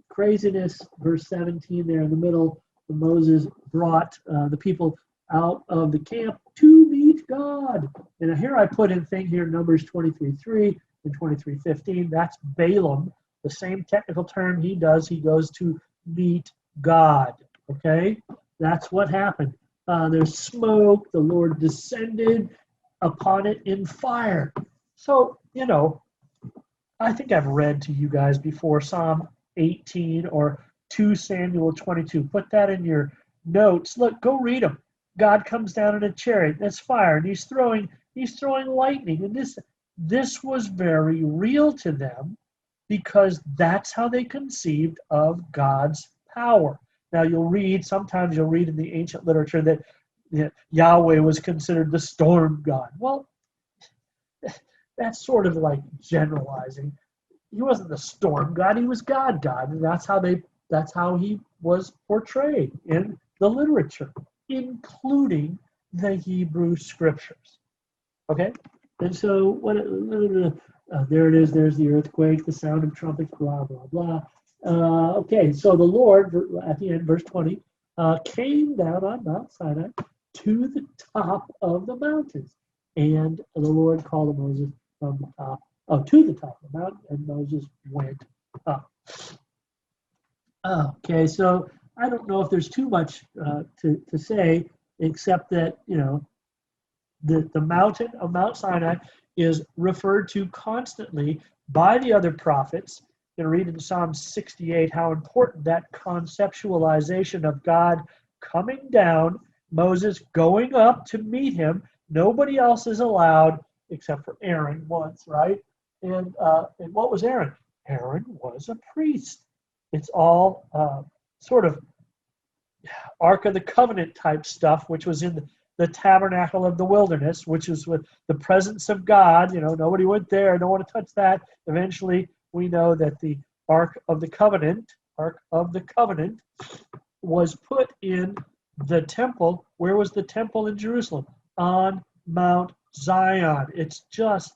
craziness. Verse 17 there in the middle, Moses brought the people out of the camp to meet God. And here I put in thing here, Numbers 23:3 and 23:15. That's Balaam, the same technical term he does. He goes to meet God. Okay, that's what happened. There's smoke. The Lord descended upon it in fire. So, I think I've read to you guys before Psalm 18 or 2 Samuel 22. Put that in your notes. Look, go read them. God comes down in a chariot. That's fire, and he's throwing lightning. And this was very real to them because that's how they conceived of God's power. Now sometimes you'll read in the ancient literature that Yahweh was considered the storm god. Well, that's sort of like generalizing. He wasn't the storm god, he was God, and that's how he was portrayed in the literature, including the Hebrew scriptures. Okay? And so there it is, there's the earthquake, the sound of trumpets, blah, blah, blah. Okay, so the Lord, at the end, verse 20, came down on Mount Sinai to the top of the mountains. And the Lord called to Moses from the top, to the top of the mountain, and Moses went up. Okay, so I don't know if there's too much to say, except that, the mountain of Mount Sinai is referred to constantly by the other prophets. You read in Psalm 68 how important that conceptualization of God coming down, Moses going up to meet him. Nobody else is allowed except for Aaron once, right? And what was Aaron? Aaron was a priest. It's all sort of Ark of the Covenant type stuff, which was in the tabernacle of the wilderness, which is with the presence of God. Nobody went there. Don't want to touch that. Eventually, we know that the Ark of the Covenant was put in the temple. Where was the temple in Jerusalem? On Mount Zion. It's just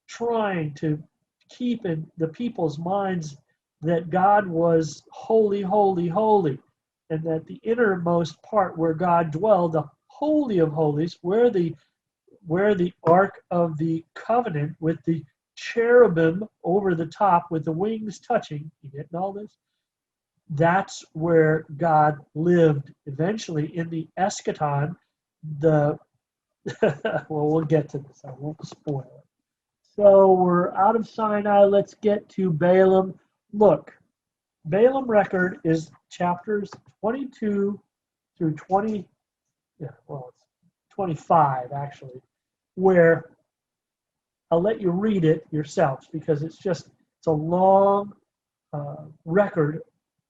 trying to keep in the people's minds that God was holy, holy, holy, and that the innermost part where God dwelled, the Holy of Holies, where the Ark of the Covenant with the cherubim over the top with the wings touching, you getting all this? That's where God lived eventually in the eschaton. Well, we'll get to this. I won't spoil it. So we're out of Sinai. Let's get to Balaam. Look, Balaam record is chapters 22 through 20. Yeah, well, it's 25 actually, where I'll let you read it yourselves because it's just It's a long record.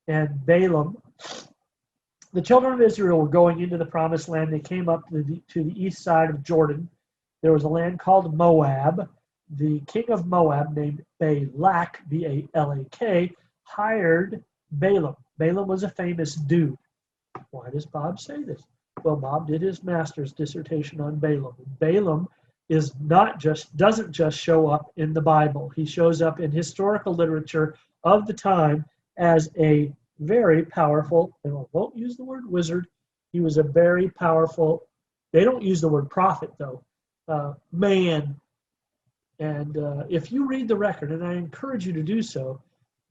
And Balaam, the children of Israel were going into the promised land. They came up to the east side of Jordan. There was a land called Moab. The king of Moab, named Balak, B-A-L-A-K, hired Balaam. Balaam was a famous dude. Why does Bob say this? Well, Bob did his master's dissertation on Balaam. Balaam doesn't just show up in the Bible. He shows up in historical literature of the time as a very powerful, and I won't use the word wizard. He was a very powerful, they don't use the word prophet though, man. And if you read the record, and I encourage you to do so,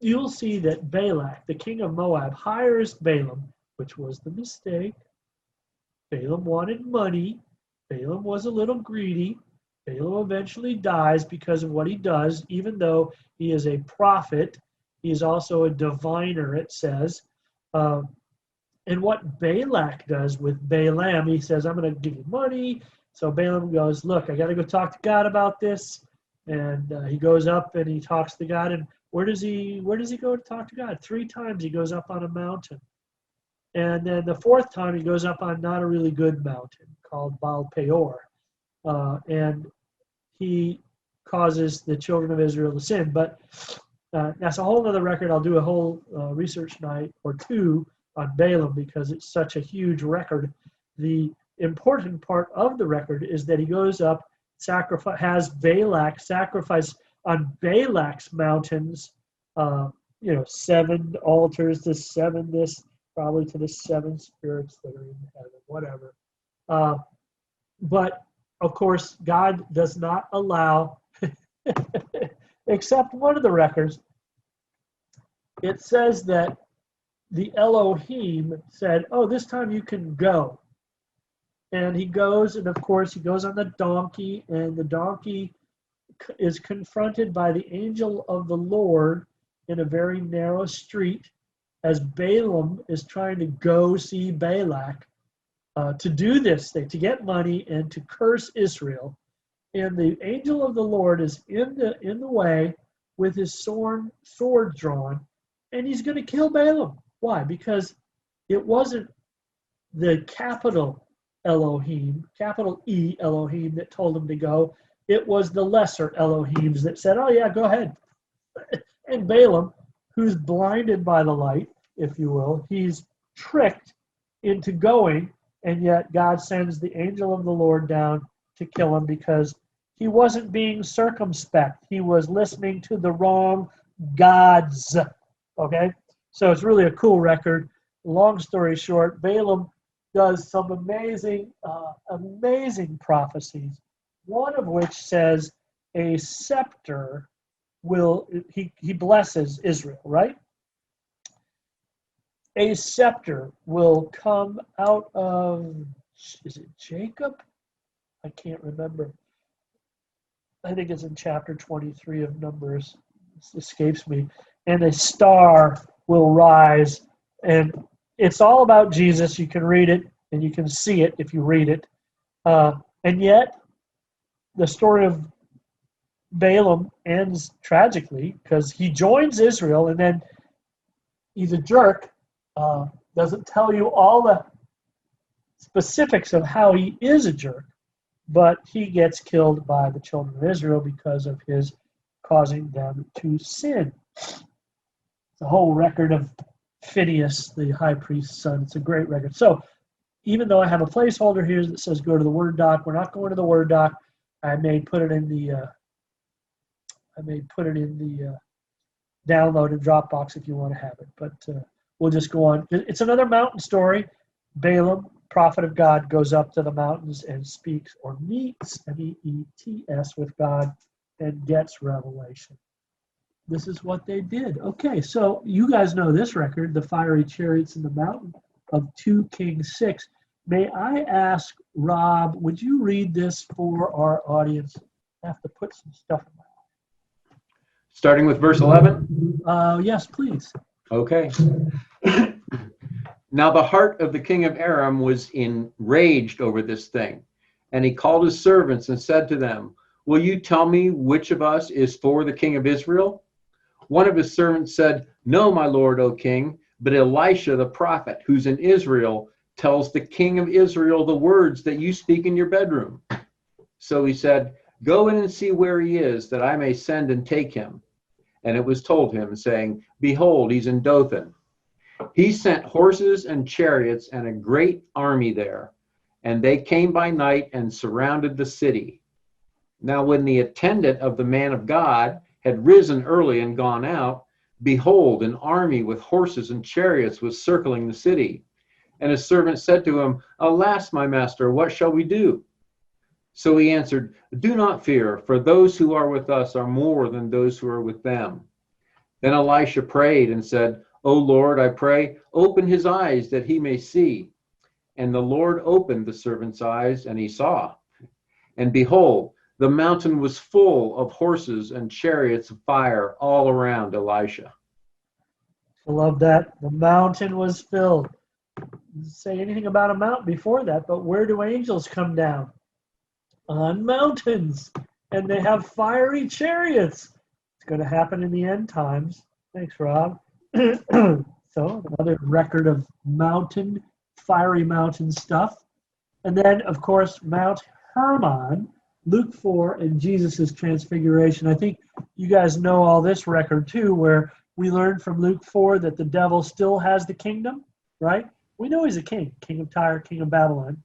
you'll see that Balak, the king of Moab, hires Balaam, which was the mistake. Balaam wanted money. Balaam was a little greedy. Balaam eventually dies because of what he does, even though he is a prophet. He is also a diviner, it says. And what Balak does with Balaam, he says, I'm going to give you money. So Balaam goes, look, I got to go talk to God about this. And he goes up and he talks to God. And where does he go to talk to God? 3 times he goes up on a mountain. And then the 4th time he goes up on not a really good mountain called Baal Peor. And he causes the children of Israel to sin. But that's a whole other record. I'll do a whole research night or 2 on Balaam because it's such a huge record. The important part of the record is that he goes up, has Balak sacrifice on Balak's mountains, 7 altars to 7 this, probably to the 7 spirits that are in heaven, whatever. But of course, God does not allow, except one of the records. It says that the Elohim said, oh, this time you can go. And he goes, and of course he goes on the donkey, and the donkey is confronted by the angel of the Lord in a very narrow street as Balaam is trying to go see Balak to do this thing, to get money and to curse Israel. And the angel of the Lord is in the way with his sword drawn, and he's going to kill Balaam. Why? Because it wasn't the capital Elohim, capital E Elohim, that told him to go. It was the lesser Elohims that said, oh yeah, go ahead. And Balaam, who's blinded by the light, if you will, he's tricked into going, and yet God sends the angel of the Lord down to kill him because he wasn't being circumspect. He was listening to the wrong gods. Okay? So it's really a cool record. Long story short, Balaam does some amazing prophecies, one of which says a scepter will, he blesses Israel, right? A scepter will come out of, is it Jacob? I can't remember. I think it's in chapter 23 of Numbers. It escapes me. And a star will rise. And it's all about Jesus. You can read it, and you can see it if you read it. And yet, the story of Balaam ends tragically because he joins Israel, and then he's a jerk. Doesn't tell you all the specifics of how he is a jerk, but he gets killed by the children of Israel because of his causing them to sin. The whole record of Phineas, the high priest's son, it's a great record. So even though I have a placeholder here that says go to the Word doc, we're not going to the Word doc. I may put it in the download and Dropbox if you want to have it, but we'll just go on. It's another mountain story. Balaam, prophet of God, goes up to the mountains and speaks or meets, M-E-E-T-S, with God and gets revelation. This is what they did. Okay, so you guys know this record, the fiery chariots in the mountain of 2 Kings 6. May I ask, Rob, would you read this for our audience? I have to put some stuff in my mouth. Starting with verse 11? Yes, please. Okay. Now the heart of the king of Aram was enraged over this thing, and he called his servants and said to them, will you tell me which of us is for the king of Israel? One of his servants said, "No, my lord, O king, but Elisha the prophet, who's in Israel, tells the king of Israel the words that you speak in your bedroom." So he said, "Go in and see where he is, that I may send and take him." And it was told him, saying, "Behold, he's in Dothan." He sent horses and chariots and a great army there, and they came by night and surrounded the city. Now when the attendant of the man of God had risen early and gone out, behold, an army with horses and chariots was circling the city. And his servant said to him, "Alas, my master, what shall we do?" So he answered, "Do not fear, for those who are with us are more than those who are with them." Then Elisha prayed and said, "O Lord, I pray, open his eyes that he may see." And the Lord opened the servant's eyes, and he saw. And behold, the mountain was full of horses and chariots of fire all around Elisha. I love that. The mountain was filled. Doesn't say anything about a mountain before that, but where do angels come down? On mountains. And they have fiery chariots. It's going to happen in the end times. Thanks, Rob. So another record of fiery mountain stuff. And then, of course, Mount Hermon, Luke 4, and Jesus' transfiguration. I think you guys know all this record too, where we learned from Luke 4 that the devil still has the kingdom, right? We know he's a king of Tyre, king of Babylon.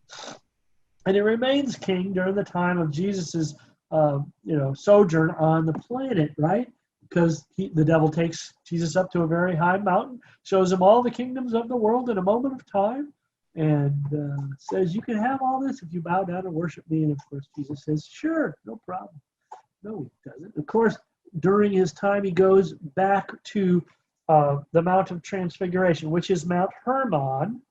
And he remains king during the time of Jesus' sojourn on the planet, right? Because the devil takes Jesus up to a very high mountain, shows him all the kingdoms of the world in a moment of time, and says, "You can have all this if you bow down and worship me." And of course, Jesus says, "Sure, no problem." No, he doesn't. Of course, during his time, he goes back to the Mount of Transfiguration, which is Mount Hermon,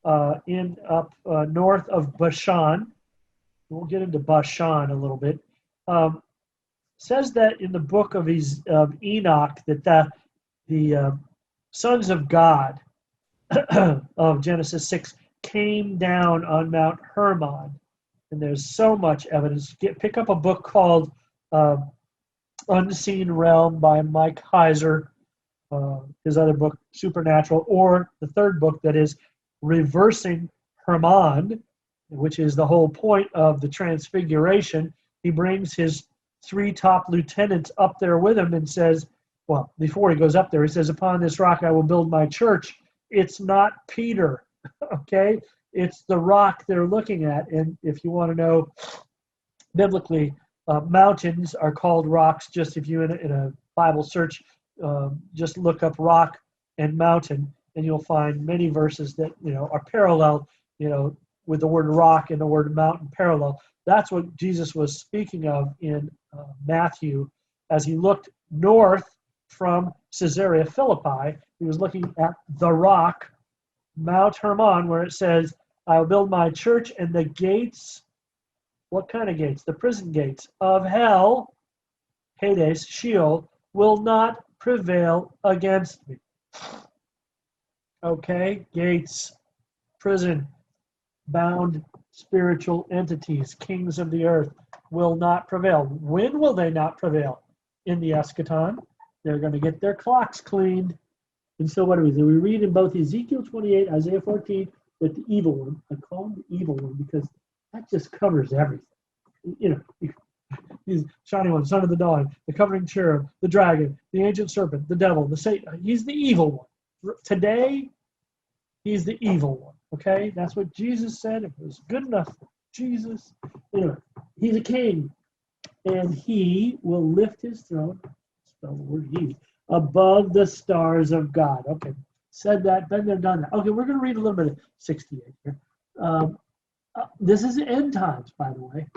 up north of Bashan. We'll get into Bashan a little bit. Says that in the book of Enoch that the sons of God of Genesis 6 came down on Mount Hermon. And there's so much evidence. Pick up a book called Unseen Realm by Mike Heiser, his other book, Supernatural, or the third book that is Reversing Hermon, which is the whole point of the Transfiguration. He brings his 3 top lieutenants up there with him and says, well, before he goes up there, he says, "Upon this rock I will build my church." It's not Peter, okay? It's the rock they're looking at. And if you want to know biblically, mountains are called rocks. Just if you in a Bible search, just look up rock and mountain, and you'll find many verses that are parallel, with the word rock and the word mountain parallel. That's what Jesus was speaking of in Matthew as he looked north from Caesarea Philippi. He was looking at the rock, Mount Hermon, where it says, "I will build my church, and the gates," what kind of gates? The prison gates of hell, Hades, Sheol, "will not prevail against me." Okay, gates, prison, bound spiritual entities, kings of the earth, will not prevail. When will they not prevail? In the eschaton. They're going to get their clocks cleaned. And so what do? We read in both Ezekiel 28, Isaiah 14, that the evil one, I call him the evil one because that just covers everything. He's shining one, son of the dawn, the covering cherub, the dragon, the ancient serpent, the devil, the Satan. He's the evil one. Today, he's the evil one. Okay, that's what Jesus said. If it was good enough for Jesus, he's a king, and he will lift his throne. Spell the word "he" above the stars of God. Okay, said that, been there, done that. Okay, we're going to read a little bit of 68 here. This is end times, by the way.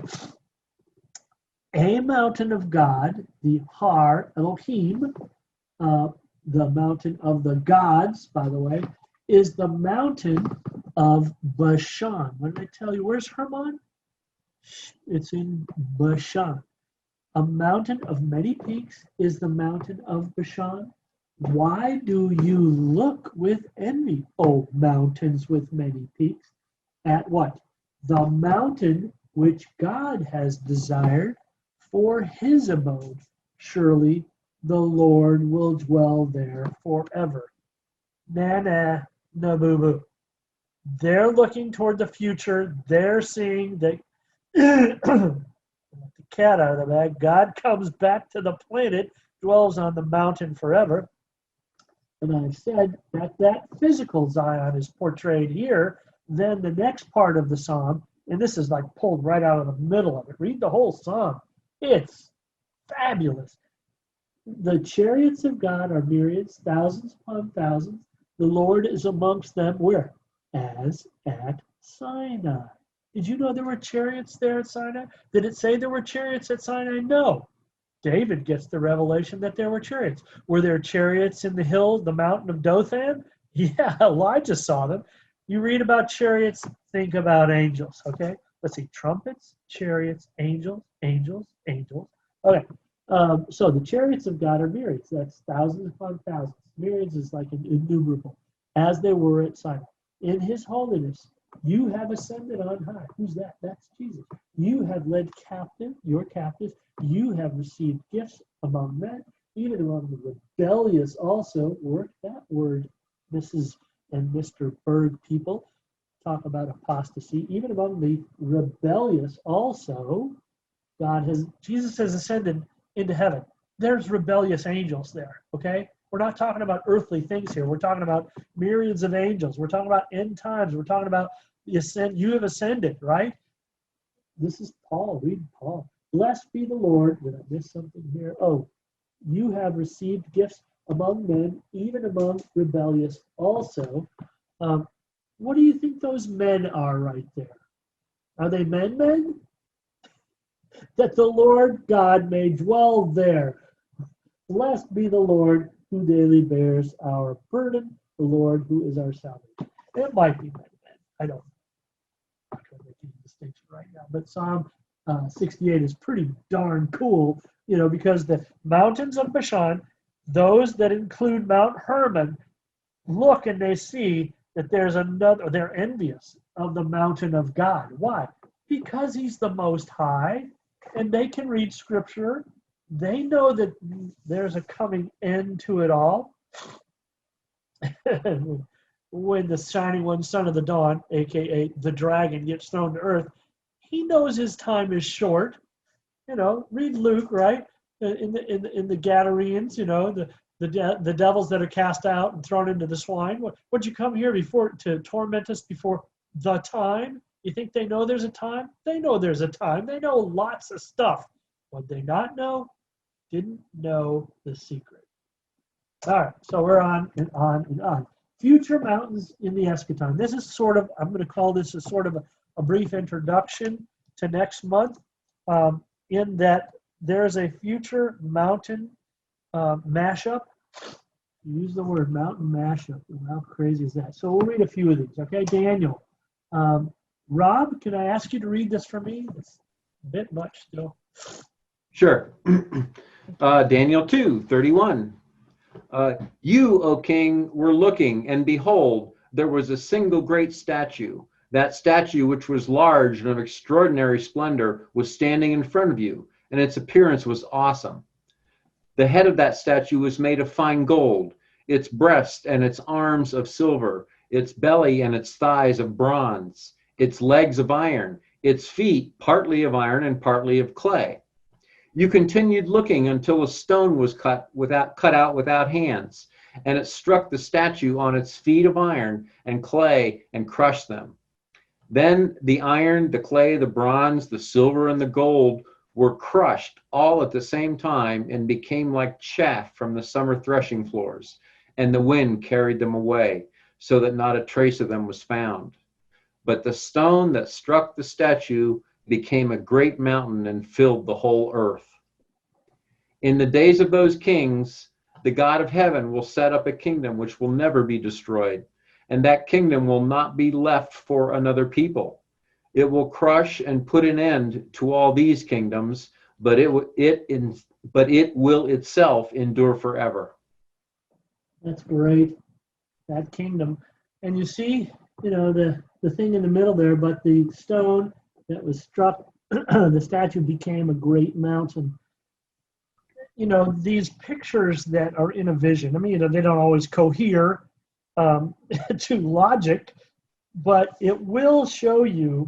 A mountain of God, the Har Elohim, the mountain of the gods, by the way, is the mountain of Bashan. What did I tell you? Where's Hermon? It's in Bashan. A mountain of many peaks is the mountain of Bashan. Why do you look with envy, O mountains with many peaks? At what? The mountain which God has desired for his abode. Surely The Lord will dwell there forever. Nah, nah, no boo boo. They're looking toward the future. They're seeing that the cat out of the bag. God comes back to the planet, dwells on the mountain forever. And I've said that that physical Zion is portrayed here. Then the next part of the psalm, and this is like pulled right out of the middle of it. Read the whole psalm. It's fabulous. The chariots of God are myriads, thousands upon thousands. The Lord is amongst them. Where? As at Sinai. Did you know there were chariots there at Sinai? Did it say there were chariots at Sinai? No. David gets the revelation that there were chariots. Were there chariots in the hill, the mountain of Dothan? Yeah, Elijah saw them. You read about chariots, think about angels, okay? Let's see, trumpets, chariots, angels, angels, angels. Okay, so the chariots of God are myriads. That's thousands upon thousands. Myriads is like an innumerable, as they were at Sinai. In his holiness, you have ascended on high. Who's that? That's Jesus. You have led captive, your captives. You have received gifts among men, even among the rebellious also. Work that word, Mrs. and Mr. Berg people. Talk about apostasy. Even among the rebellious also, Jesus has ascended into heaven. There's rebellious angels there, okay? We're not talking about earthly things here. We're talking about myriads of angels. We're talking about end times. We're talking about the ascent. You have ascended, right? This is Paul. Read Paul. Blessed be the Lord. Did I miss something here? Oh, you have received gifts among men, even among rebellious also. What do you think those men are right there? Are they men? That the Lord God may dwell there. Blessed be the Lord who daily bears our burden, the Lord who is our salvation. It might be men. I don't know. I'm not going to make any distinction right now. But Psalm 68 is pretty darn cool, because the mountains of Bashan, those that include Mount Hermon, look and they see that there's another, they're envious of the mountain of God. Why? Because he's the most high, and they can read scripture. They know that there's a coming end to it all. When the shining one, son of the dawn, aka the dragon, gets thrown to earth, he knows his time is short. Read Luke, right? In the Gadarenes, the devils that are cast out and thrown into the swine. Would you come here to torment us before the time? You think they know there's a time? They know there's a time. They know lots of stuff. What they not know? Didn't know the secret. All right, so we're on and on and on. Future mountains in the eschaton. This is I'm going to call this a sort of a brief introduction to next month, in that there's a future mountain mashup. Use the word mountain mashup. How crazy is that? So we'll read a few of these, okay? Daniel. Rob, can I ask you to read this for me? It's a bit much still. Sure. Daniel 2:31. You, O king, were looking, and behold, there was a single great statue. That statue, which was large and of extraordinary splendor, was standing in front of you, and its appearance was awesome. The head of that statue was made of fine gold, its breast and its arms of silver, its belly and its thighs of bronze, its legs of iron, its feet partly of iron and partly of clay. You continued looking until a stone was cut out without hands, and it struck the statue on its feet of iron and clay and crushed them. Then the iron, the clay, the bronze, the silver, and the gold were crushed all at the same time and became like chaff from the summer threshing floors, and the wind carried them away, so that not a trace of them was found. But the stone that struck the statue became a great mountain and filled the whole earth. In the days of those kings, the God of heaven will set up a kingdom which will never be destroyed, and that kingdom will not be left for another people. It will crush and put an end to all these kingdoms, but it will itself endure forever. That's great. That kingdom. And you see, the thing in the middle there, but the stone that was struck, the statue became a great mountain. these pictures that are in a vision, I mean, they don't always cohere to logic, but it will show you.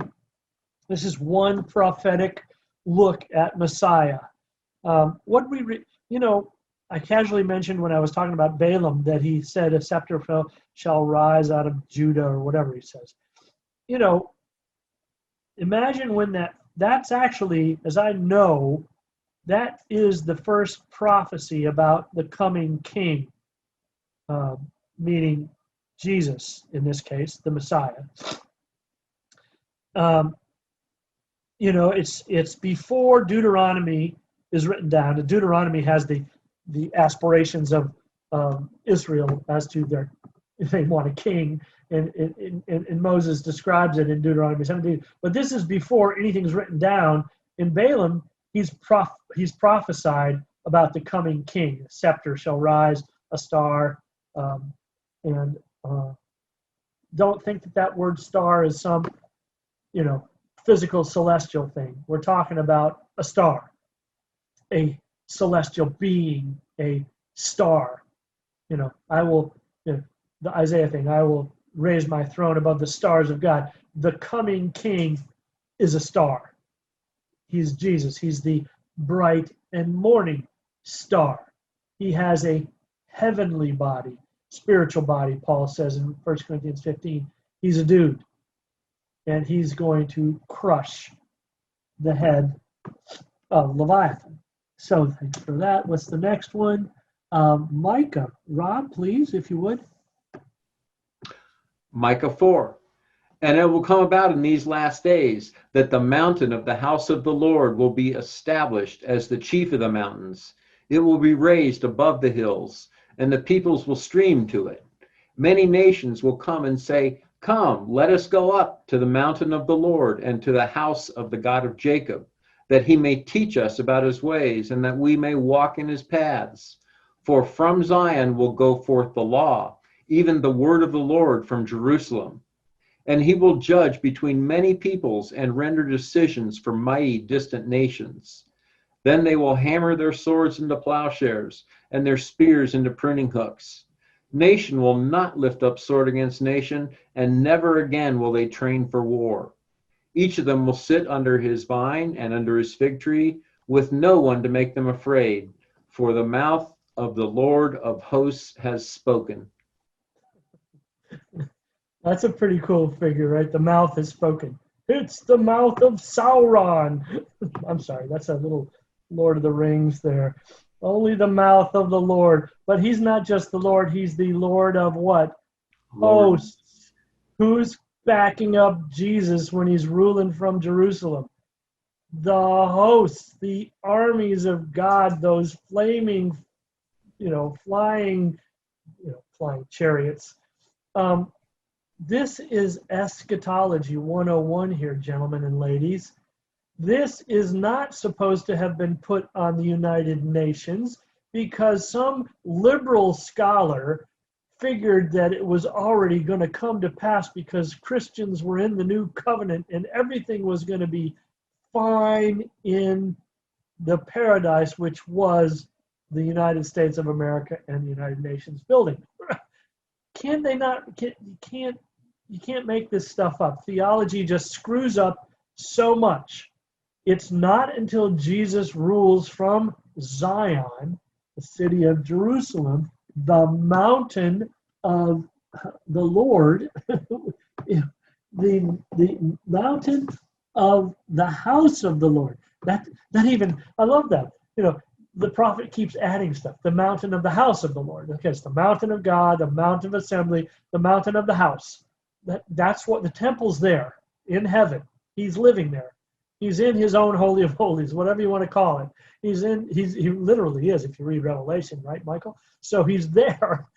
This is one prophetic look at Messiah. I casually mentioned when I was talking about Balaam that he said a scepter shall rise out of Judah, or whatever he says. Imagine when that's actually, as I know, that is the first prophecy about the coming king, meaning Jesus, in this case, the Messiah. It's before Deuteronomy is written down. And Deuteronomy has the aspirations of Israel as to they want a king, and Moses describes it in Deuteronomy 17. But this is before anything's written down. In Balaam, he's prophesied about the coming king. A scepter shall rise, a star, and don't think that word star is some, physical celestial thing. We're talking about a star, a celestial being, a star. I will, the Isaiah thing, I will raise my throne above the stars of God. The coming king is a star. He's Jesus. He's the bright and morning star. He has a heavenly body, spiritual body, Paul says in 1 Corinthians 15. He's a dude. And he's going to crush the head of Leviathan. So thanks for that. What's the next one? Micah. Rob, please, if you would. Micah 4. And it will come about in these last days that the mountain of the house of the Lord will be established as the chief of the mountains. It will be raised above the hills, and the peoples will stream to it. Many nations will come and say, Come, let us go up to the mountain of the Lord and to the house of the God of Jacob, that he may teach us about his ways and that we may walk in his paths. For from Zion will go forth the law, even the word of the Lord from Jerusalem. And he will judge between many peoples and render decisions for mighty distant nations. Then they will hammer their swords into plowshares and their spears into pruning hooks. Nation will not lift up sword against nation, and never again will they train for war. Each of them will sit under his vine and under his fig tree, with no one to make them afraid, for the mouth of the Lord of hosts has spoken. That's a pretty cool figure, right? The mouth has spoken. It's the mouth of Sauron. I'm sorry, that's a little Lord of the Rings there. Only the mouth of the Lord. But he's not just the Lord, he's the Lord of what? Lord. Hosts. Who's backing up Jesus when he's ruling from Jerusalem? The hosts, the armies of God, those flaming, flying chariots. This is eschatology 101 here, gentlemen and ladies. This is not supposed to have been put on the United Nations because some liberal scholar figured that it was already going to come to pass because Christians were in the new covenant and everything was going to be fine in the paradise, which was the United States of America and the United Nations building. You can't make this stuff up. Theology just screws up so much. It's not until Jesus rules from Zion, the city of Jerusalem, the mountain of the Lord, the mountain of the house of the Lord. That even, I love that. The prophet keeps adding stuff. The mountain of the house of the Lord. Okay, it's the mountain of God, the mountain of assembly, the mountain of the house. That's what the temple's there in heaven. He's living there. He's in his own holy of holies, whatever you want to call it. He literally is, if you read Revelation, right, Michael? So he's there.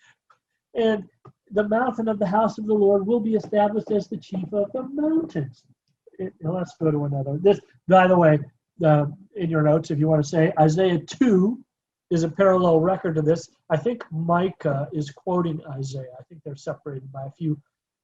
And the mountain of the house of the Lord will be established as the chief of the mountains. Let's go to another. This, by the way, in your notes, if you want to say, Isaiah 2 is a parallel record to this. I think Micah is quoting Isaiah. I think they're separated by a few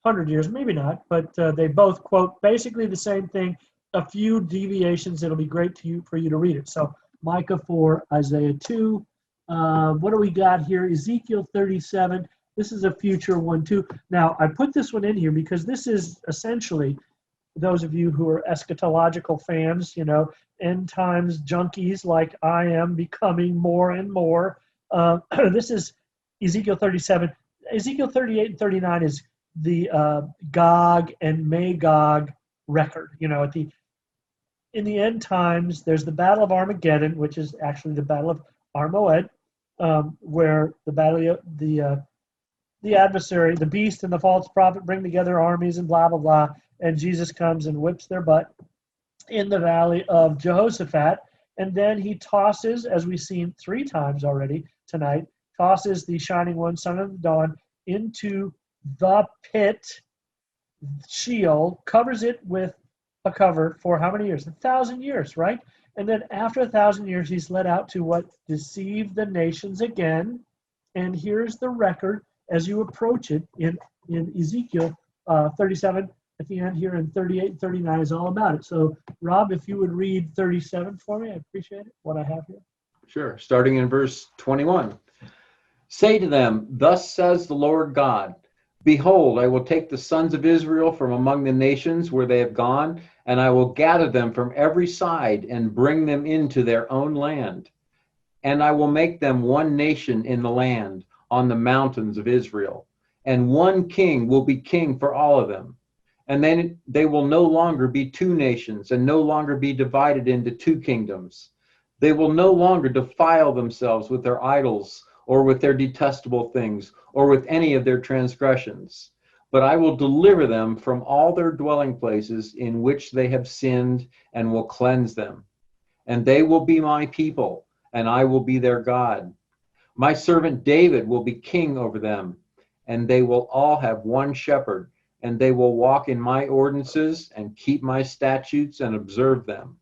hundred years, maybe not, but they both quote basically the same thing. A few deviations. It'll be great for you to read it. So Micah 4, Isaiah 2. What do we got here? Ezekiel 37. This is a future one too. Now, I put this one in here because this is essentially, those of you who are eschatological fans, end times junkies like I am becoming more and more. This is Ezekiel 37. Ezekiel 38 and 39 is the Gog and Magog record. In the end times, there's the Battle of Armageddon, which is actually the Battle of Armoed, where the adversary, the beast and the false prophet bring together armies and blah, blah, blah, and Jesus comes and whips their butt in the valley of Jehoshaphat, and then he tosses, as we've seen 3 times already tonight, tosses the Shining One, Son of the Dawn, into the pit, Sheol, covers it with a cover for how many years? 1,000 years, right? And then after 1,000 years, he's let out to what? Deceive the nations again. And here's the record as you approach it in Ezekiel 37 at the end here, and 38 and 39 is all about it. So, Rob, if you would read 37 for me, I appreciate it, what I have here. Sure. Starting in verse 21. Say to them, thus says the Lord God, behold, I will take the sons of Israel from among the nations where they have gone, and I will gather them from every side and bring them into their own land. And I will make them one nation in the land on the mountains of Israel, and one king will be king for all of them. And then they will no longer be 2 nations and no longer be divided into 2 kingdoms. They will no longer defile themselves with their idols or with their detestable things or with any of their transgressions. But I will deliver them from all their dwelling places in which they have sinned and will cleanse them. And they will be my people, and I will be their God. My servant David will be king over them, and they will all have one shepherd, and they will walk in my ordinances and keep my statutes and observe them.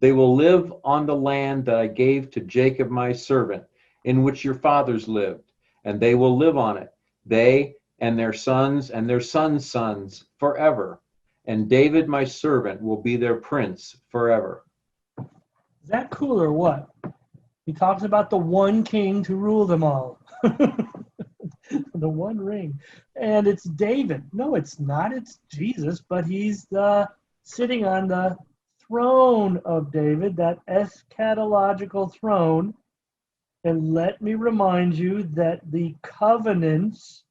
They will live on the land that I gave to Jacob my servant, in which your fathers lived, and they will live on it, they and their sons' sons forever. And David my servant will be their prince forever. Is that cool or what? He talks about the one king to rule them all. The one ring. And it's David. No, it's not. It's Jesus, but he's sitting on the throne of David, that eschatological throne. And let me remind you that the covenants,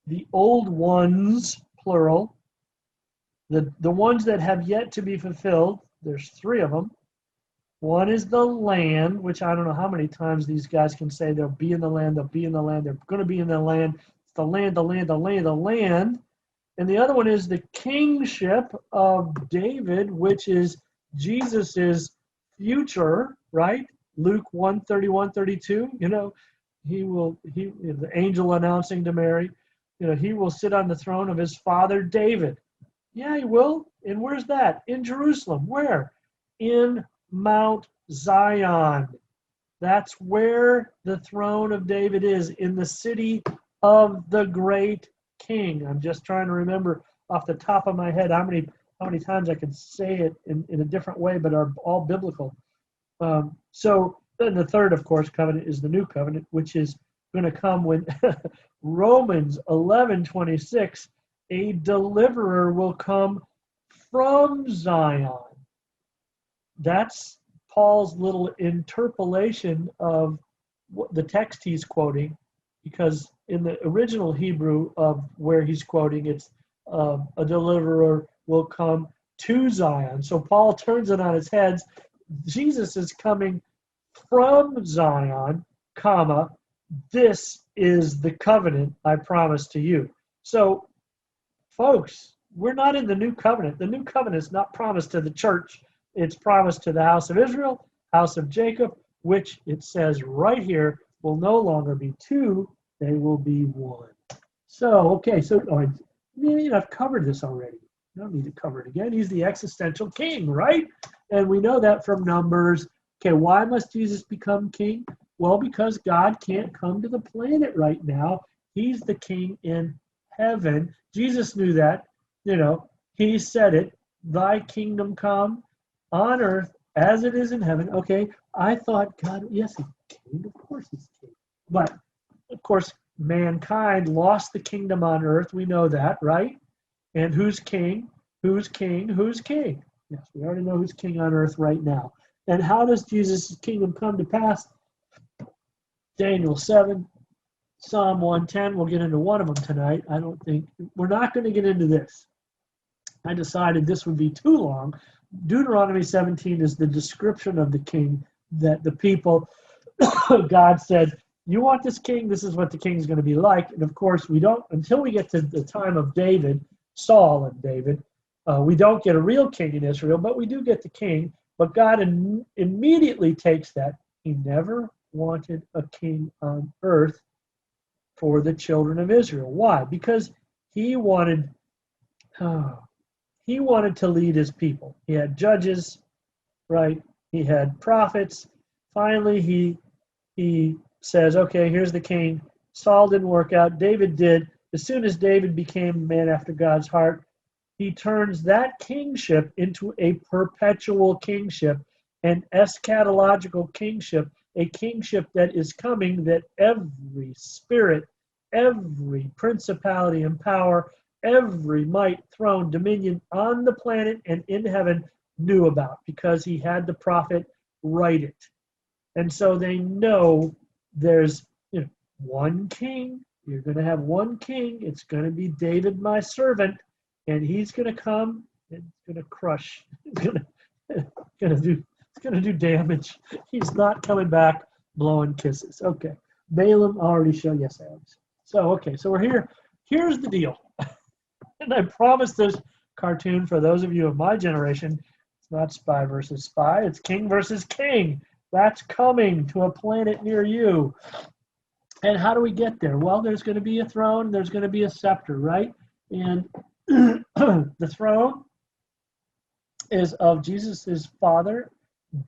the old ones, plural, the ones that have yet to be fulfilled, there's 3 of them. One is the land, which I don't know how many times these guys can say they'll be in the land, they'll be in the land, they're going to be in the land. It's the land, the land, the land, the land. And the other one is the kingship of David, which is Jesus's future, right? Luke 1:31, 32. The angel announcing to Mary, he will sit on the throne of his father David. Yeah, he will. And where's that? In Jerusalem. Where? In Mount Zion. That's where the throne of David is, in the city of the great king. I'm just trying to remember off the top of my head how many times I can say it in a different way, but are all biblical. So then the third, of course, covenant is the new covenant, which is going to come when Romans 11:26, a deliverer will come from Zion. That's Paul's little interpolation of the text he's quoting, because in the original Hebrew of where he's quoting, it's a deliverer will come to Zion. So Paul turns it on its head. Jesus is coming from Zion, comma, this is the covenant I promise to you. So, folks, we're not in the new covenant. The new covenant is not promised to the church. It's promised to the house of Israel, house of Jacob, which it says right here will no longer be 2, they will be 1. So, okay, I've covered this already. I don't need to cover it again. He's the existential king, right? And we know that from Numbers. Okay, why must Jesus become king? Well, because God can't come to the planet right now. He's the king in heaven. Jesus knew that. He said it. Thy kingdom come on earth as it is in heaven. Okay, I thought God, yes, he's king, of course he's king. But, of course, mankind lost the kingdom on earth. We know that, right? And who's king? Who's king? Who's king? Yes, we already know who's king on earth right now. And how does Jesus' kingdom come to pass? Daniel 7, Psalm 110. We'll get into one of them tonight. I don't think, we're not going to get into this. I decided this would be too long. Deuteronomy 17 is the description of the king that the people, God said, you want this king, this is what the king is going to be like. And of course, we don't, until we get to the time of David, Saul and David, we don't get a real king in Israel, but we do get the king. But God immediately takes that. He never wanted a king on earth for the children of Israel. Why? Because he wanted to lead his people. He had judges, right? He had prophets. Finally, he says, okay, here's the king. Saul didn't work out. David did. As soon as David became a man after God's heart, he turns that kingship into a perpetual kingship, an eschatological kingship, a kingship that is coming, that every spirit, every principality and power, every might, throne, dominion on the planet and in heaven knew about, because he had the prophet write it. And so they know there's one king. You're going to have one king. It's going to be David, my servant, and he's going to come and he's going to crush. He's going to do damage. He's not coming back blowing kisses. Okay. Balaam already showed. Yes, I was. So okay. So we're here. Here's the deal. And I promised this cartoon for those of you of my generation. It's not spy versus spy. It's king versus king. That's coming to a planet near you. And how do we get there? Well, there's going to be a throne. There's going to be a scepter, right? And the throne is of Jesus' father,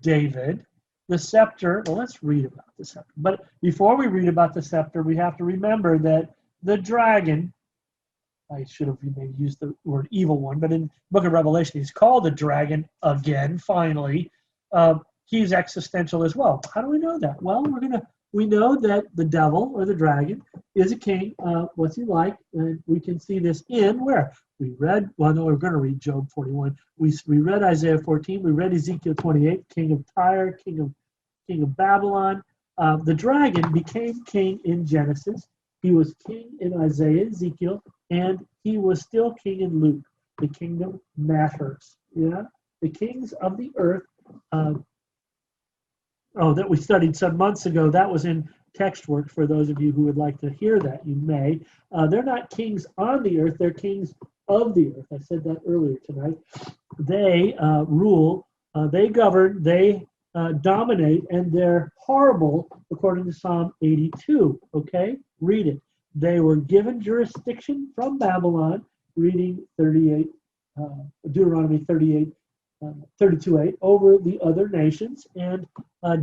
David. The scepter, well, let's read about the scepter. But before we read about the scepter, we have to remember that the dragon, I should have maybe used the word evil one, but in the book of Revelation, he's called the dragon again, finally. He's existential as well. How do we know that? Well, we know that the devil or the dragon is a king. What's he like? And we can see this in where? We read, well, no, we're going to read Job 41. We read Isaiah 14. We read Ezekiel 28, king of Tyre, king of Babylon. The dragon became king in Genesis. He was king in Isaiah, Ezekiel, and he was still king in Luke. The kingdom matters. Yeah, the kings of the earth. That we studied some months ago. That was in text work for those of you who would like to hear that. You may. They're not kings on the earth. They're kings of the earth. I said that earlier tonight. They rule. They govern. They dominate, and they're horrible according to Psalm 82. Okay, read it. They were given jurisdiction from Babylon. Reading 38, Deuteronomy 38. 32:8 over the other nations. And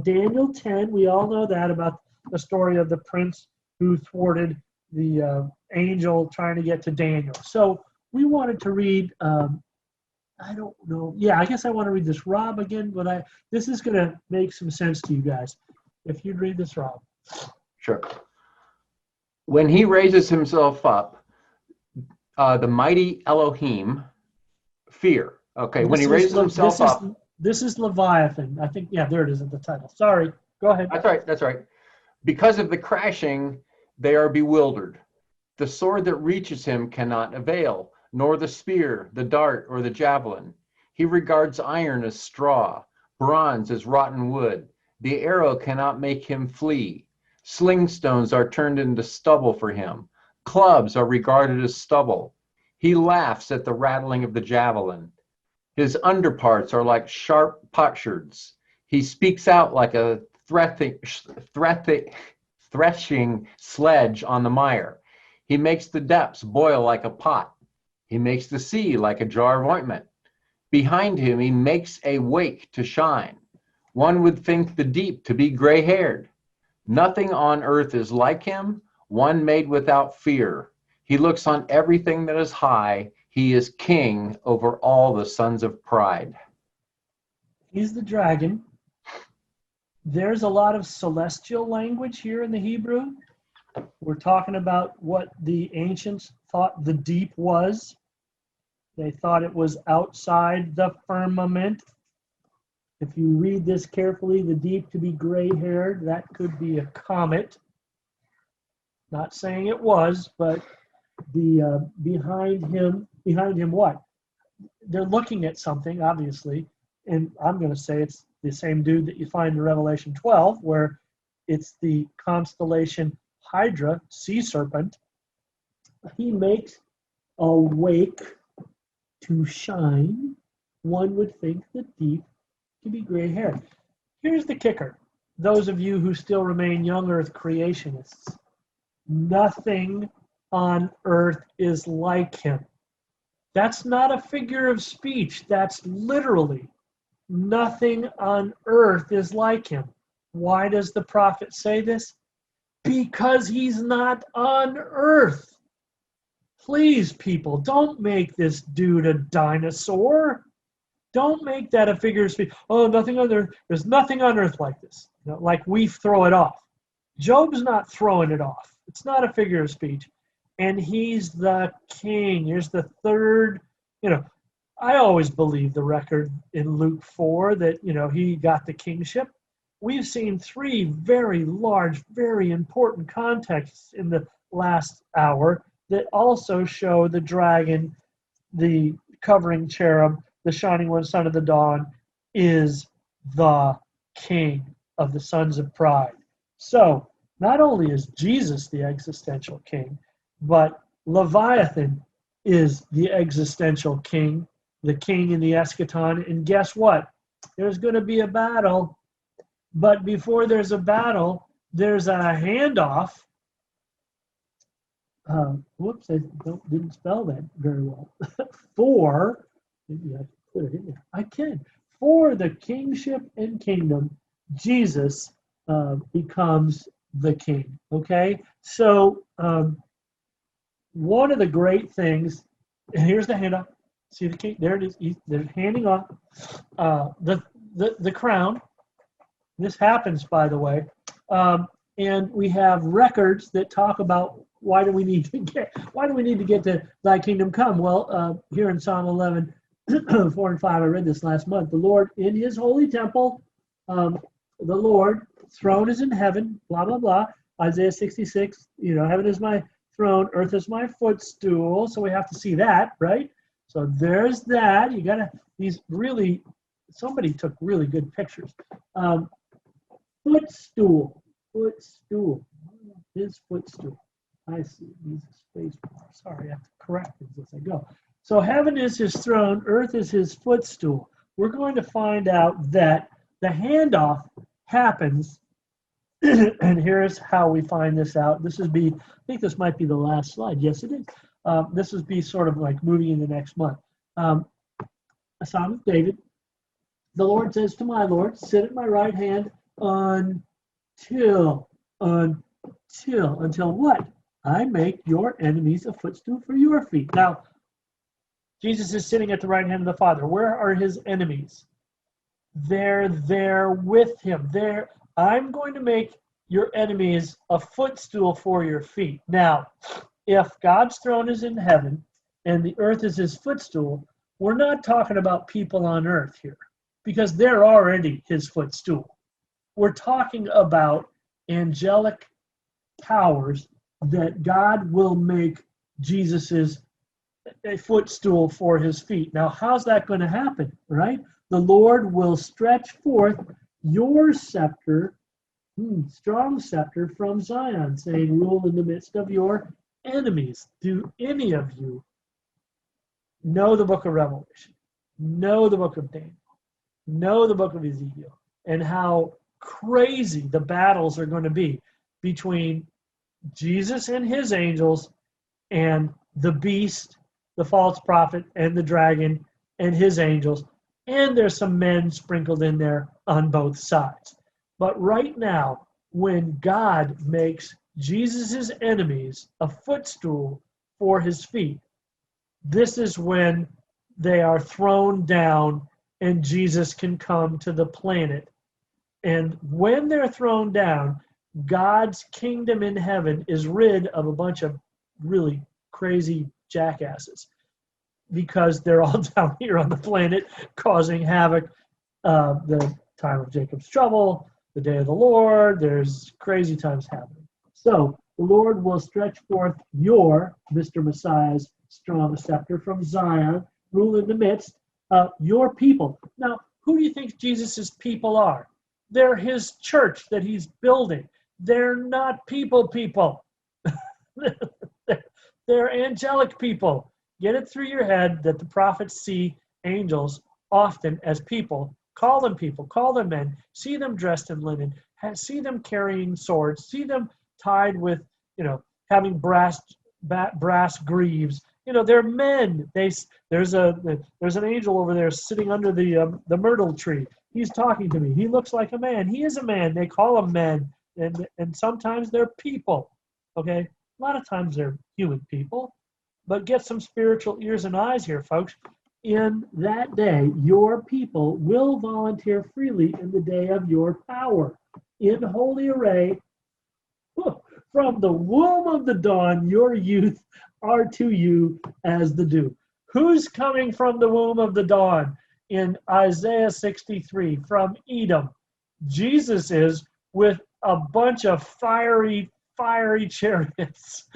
Daniel 10, we all know that about the story of the prince who thwarted the angel trying to get to Daniel. So we wanted to read, I don't know. Yeah, I guess I want to read this, Rob, again, but this is going to make some sense to you guys. If you'd read this, Rob. Sure. When he raises himself up, the mighty Elohim fear. Okay, when he raises himself up. This is Leviathan. I think, yeah, there it is in the title. Sorry, go ahead. That's right. Because of the crashing, they are bewildered. The sword that reaches him cannot avail, nor the spear, the dart, or the javelin. He regards iron as straw, bronze as rotten wood. The arrow cannot make him flee. Sling stones are turned into stubble for him. Clubs are regarded as stubble. He laughs at the rattling of the javelin. His underparts are like sharp potsherds. He speaks out like a threshing sledge on the mire. He makes the depths boil like a pot. He makes the sea like a jar of ointment. Behind him, he makes a wake to shine. One would think the deep to be gray-haired. Nothing on earth is like him, one made without fear. He looks on everything that is high. He is king over all the sons of pride. He's the dragon. There's a lot of celestial language here in the Hebrew. We're talking about what the ancients thought the deep was. They thought it was outside the firmament. If you read this carefully, the deep to be gray-haired, that could be a comet. Not saying it was, but the behind him what? They're looking at something, obviously, and I'm going to say it's the same dude that you find in Revelation 12, where it's the constellation Hydra, sea serpent. He makes a wake to shine. One would think the deep to be gray hair. Here's the kicker. Those of you who still remain young earth creationists, nothing on earth is like him. That's not a figure of speech. That's literally nothing on earth is like him. Why does the prophet say this? Because he's not on earth. Please, people, don't make this dude a dinosaur. Don't make that a figure of speech. Oh, nothing on earth. There's nothing on earth like this. You know, like we throw it off. Job's not throwing it off. It's not a figure of speech. And he's the king. Here's the third, I always believe the record in Luke 4 that, he got the kingship. We've seen 3 very large, very important contexts in the last hour that also show the dragon, the covering cherub, the shining one, son of the dawn, is the king of the sons of pride. So not only is Jesus the existential king, but Leviathan is the existential king, the king in the eschaton. And guess what? There's going to be a battle. But before there's a battle, there's a handoff. Whoops, I didn't spell that very well. Maybe I can put it in there. I can. For the kingship and kingdom, Jesus becomes the king. Okay? So one of the great things, and here's the handoff. See the king? There it is. They're handing off the crown. This happens, by the way. And we have records that talk about why do we need to get to thy kingdom come? Well, here in Psalm 11, 4 and 5, I read this last month. The Lord in his holy temple, the Lord, throne is in heaven, blah, blah, blah. Isaiah 66, heaven is my throne, earth is my footstool. So we have to see that, right? So there's that. You got to, somebody took really good pictures. Footstool. His footstool. I see. He's a space bar. Sorry, I have to correct things as I go. So heaven is his throne, earth is his footstool. We're going to find out that the handoff happens, and here's how we find this out. I think this might be the last slide. Yes, it is. This would be sort of like moving in the next month. A Psalm of David. The Lord says to my Lord, sit at my right hand until what? I make your enemies a footstool for your feet. Now, Jesus is sitting at the right hand of the Father. Where are his enemies? They're there with him. I'm going to make your enemies a footstool for your feet. Now, if God's throne is in heaven and the earth is his footstool, we're not talking about people on earth here because they're already his footstool. We're talking about angelic powers that God will make Jesus's a footstool for his feet. Now, how's that going to happen, right? The Lord will stretch forth your scepter, strong scepter from Zion, saying, rule in the midst of your enemies. Do any of you know the book of Revelation, know the book of Daniel, know the book of Ezekiel, and how crazy the battles are going to be between Jesus and his angels and the beast, the false prophet, and the dragon and his angels. And there's some men sprinkled in there on both sides. But right now, when God makes Jesus' enemies a footstool for his feet, this is when they are thrown down and Jesus can come to the planet. And when they're thrown down, God's kingdom in heaven is rid of a bunch of really crazy jackasses because they're all down here on the planet causing havoc. The time of Jacob's trouble, the day of the Lord, there's crazy times happening. So the Lord will stretch forth your, Mr. Messiah's strong scepter from Zion, rule in the midst of your people. Now, who do you think Jesus' people are? They're his church that he's building. They're not people. They're angelic people. Get it through your head that the prophets see angels often as people. Call them people, call them men, see them dressed in linen, see them carrying swords, see them tied with, having brass greaves. They're men. There's an angel over there sitting under the myrtle tree. He's talking to me. He looks like a man. He is a man. They call him men, and sometimes they're people. Okay, a lot of times they're human people, but get some spiritual ears and eyes here, folks. In that day, your people will volunteer freely in the day of your power. In holy array, from the womb of the dawn, your youth are to you as the dew. Who's coming from the womb of the dawn? In Isaiah 63, from Edom. Jesus is with a bunch of fiery chariots.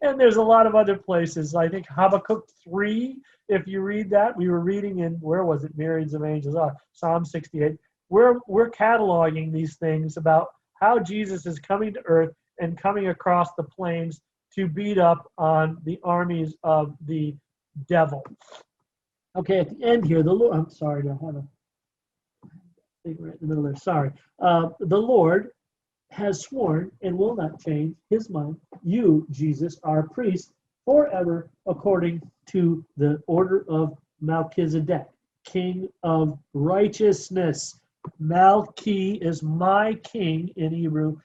And there's a lot of other places. I think Habakkuk 3, if you read that, we were reading in, where was it? Myriads of angels. Psalm 68. We're cataloging these things about how Jesus is coming to earth and coming across the plains to beat up on the armies of the devil. Okay, at the end here, the Lord, I'm sorry to have a thing right in the middle there. Sorry. The Lord has sworn and will not change his mind. You, Jesus, are priest forever according to the order of Melchizedek, king of righteousness. Malchi is my king in Hebrew.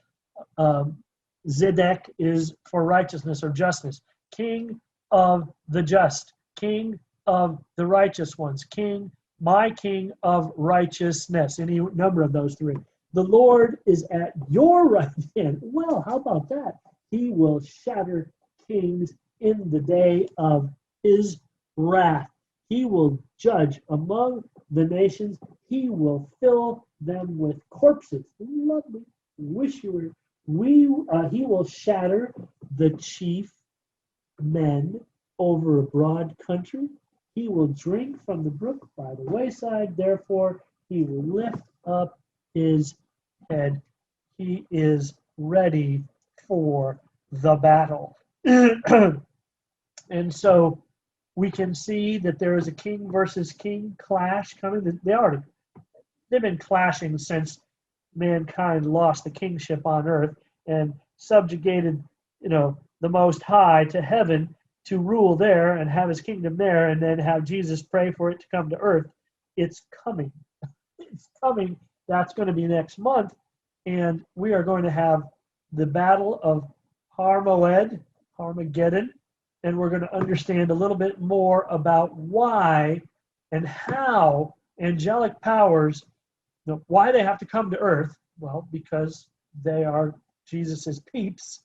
Zedek is for righteousness or justice. King of the just, king of the righteous ones, my king of righteousness. Any number of those three. The Lord is at your right hand. Well, how about that? He will shatter kings in the day of his wrath. He will judge among the nations. He will fill them with corpses. Lovely. Wish you were. He will shatter the chief men over a broad country. He will drink from the brook by the wayside. Therefore, he will lift up his head. He is ready for the battle. And so we can see that there is a king versus king clash coming. They've been clashing since mankind lost the kingship on earth and subjugated, the Most High to heaven to rule there and have his kingdom there, and then have Jesus pray for it to come to earth. It's coming. It's coming. That's going to be next month, and we are going to have the battle of Armageddon, and we're going to understand a little bit more about why and how angelic powers, why they have to come to earth. Well, because they are Jesus's peeps.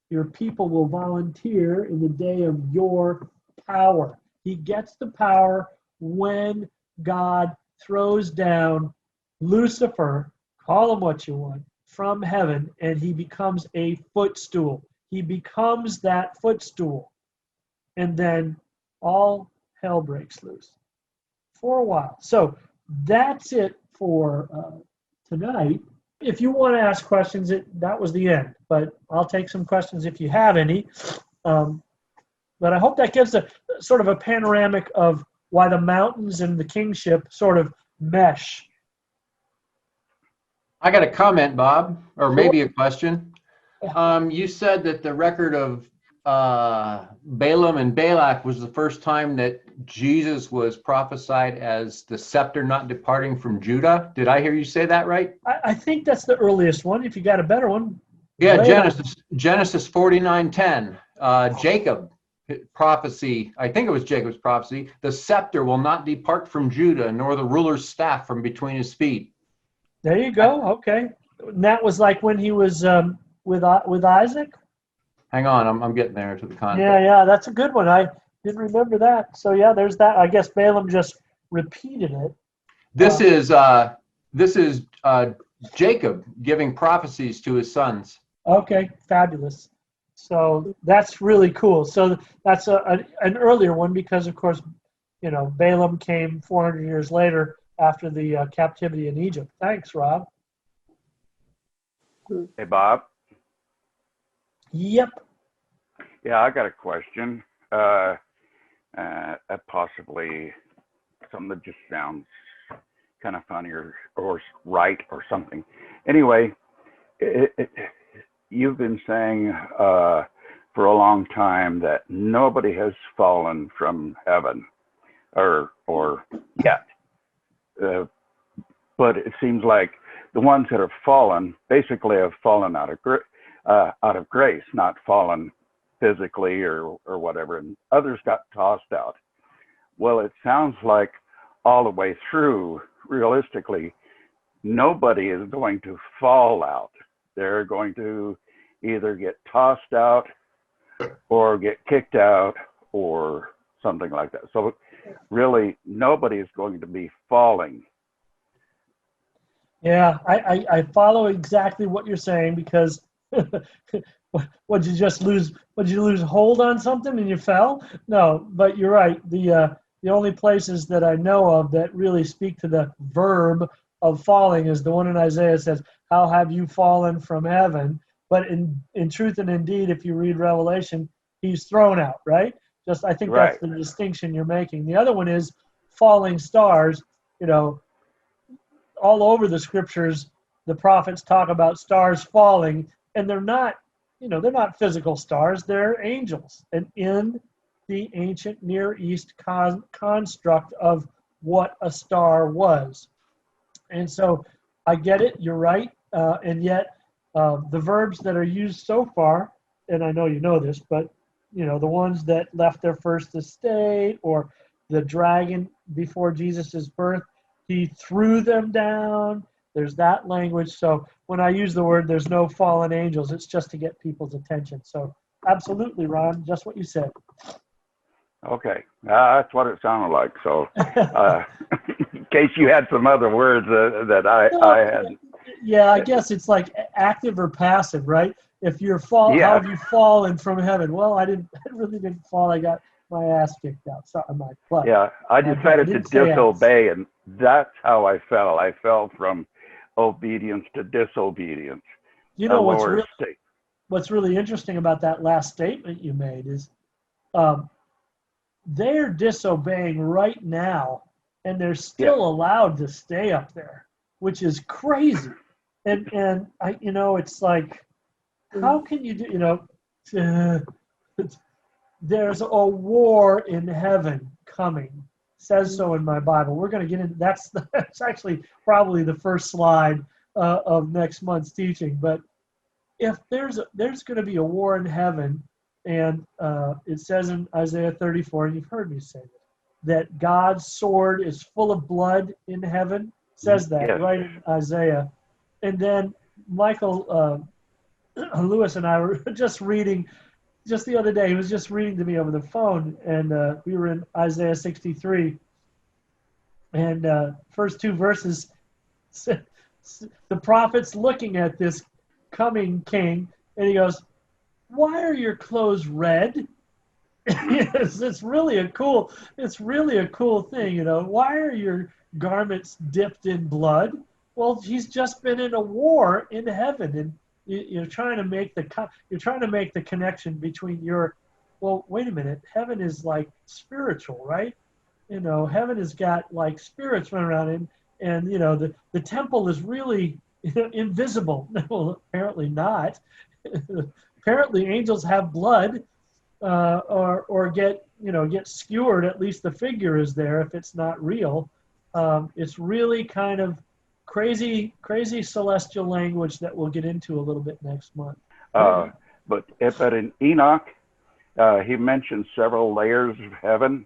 Your people will volunteer in the day of your power. He gets the power when God throws down Lucifer, call him what you want, from heaven, and he becomes a footstool. He becomes that footstool. And then all hell breaks loose for a while. So that's it for tonight. If you want to ask questions, that was the end. But I'll take some questions if you have any. But I hope that gives a sort of a panoramic of why the mountains and the kingship sort of mesh. I got a comment, Bob, or maybe a question. You said that the record of Balaam and Balak was the first time that Jesus was prophesied as the scepter not departing from Judah. Did I hear you say that right? I think that's the earliest one. If you got a better one. Yeah, Genesis 49:10. Jacob prophecy, I think it was Jacob's prophecy, the scepter will not depart from Judah, nor the ruler's staff from between his feet. There you go. Okay. And that was like when he was with Isaac? Hang on, I'm getting there to the context. Yeah, that's a good one. I didn't remember that. So yeah, there's that. I guess Balaam just repeated it. This is Jacob giving prophecies to his sons. Okay, fabulous. So that's really cool. So that's an earlier one because, of course, Balaam came 400 years later after the captivity in Egypt. Thanks, Rob. Hey, Bob. Yep. Yeah, I got a question. Possibly something that just sounds kind of funny or right or something. Anyway, you've been saying for a long time that nobody has fallen from heaven or yet. But it seems like the ones that have fallen basically have fallen out of grace, not fallen physically or whatever, and others got tossed out. Well, it sounds like all the way through, realistically, nobody is going to fall out. They're going to either get tossed out or get kicked out or something like that. So really, nobody is going to be falling. Yeah, I follow exactly what you're saying because would you just lose? Would you lose hold on something and you fell? No, but you're right. The only places that I know of that really speak to the verb of falling is the one in Isaiah says, "How have you fallen from heaven?" But in truth and indeed, if you read Revelation, he's thrown out. Right? I think that's the distinction you're making. The other one is falling stars. All over the scriptures, the prophets talk about stars falling, and they're not physical stars, they're angels. And in the ancient Near East construct of what a star was. And so I get it, you're right, and yet the verbs that are used so far, and I know you know this, but the ones that left their first estate, or the dragon before Jesus' birth, he threw them down. There's that language. So when I use the word, there's no fallen angels. It's just to get people's attention. So absolutely, Ron, just what you said. Okay, that's what it sounded like. So in case you had some other words that I had. Yeah, I guess it's like active or passive, right? If you're how have you fallen from heaven? Well, I really didn't fall. I got my ass kicked out. So I decided to disobey, and that's how I fell. I fell from obedience to disobedience. What's really interesting about that last statement you made is they're disobeying right now, and they're still allowed to stay up there, which is crazy. And I it's like, how can you do there's a war in heaven coming. Says so in my Bible. We're going to get into that's actually probably the first slide of next month's teaching. But if there's going to be a war in heaven, and it says in Isaiah 34, and you've heard me say this, that God's sword is full of blood in heaven. Says that right in Isaiah. And then Michael Lewis and I were just reading. Just the other day, he was just reading to me over the phone, and we were in Isaiah 63. And first two verses, the prophet's looking at this coming king, and he goes, "Why are your clothes red?" It's really a cool thing, Why are your garments dipped in blood? Well, he's just been in a war in heaven, and you're trying to make the connection between wait a minute, heaven is like spiritual, right? Heaven has got like spirits running around, and the temple is really invisible. Well, apparently not. Apparently angels have blood, or get skewered. At least the figure is there if it's not real. It's really kind of crazy celestial language that we'll get into a little bit next month. But in Enoch, He mentioned several layers of heaven.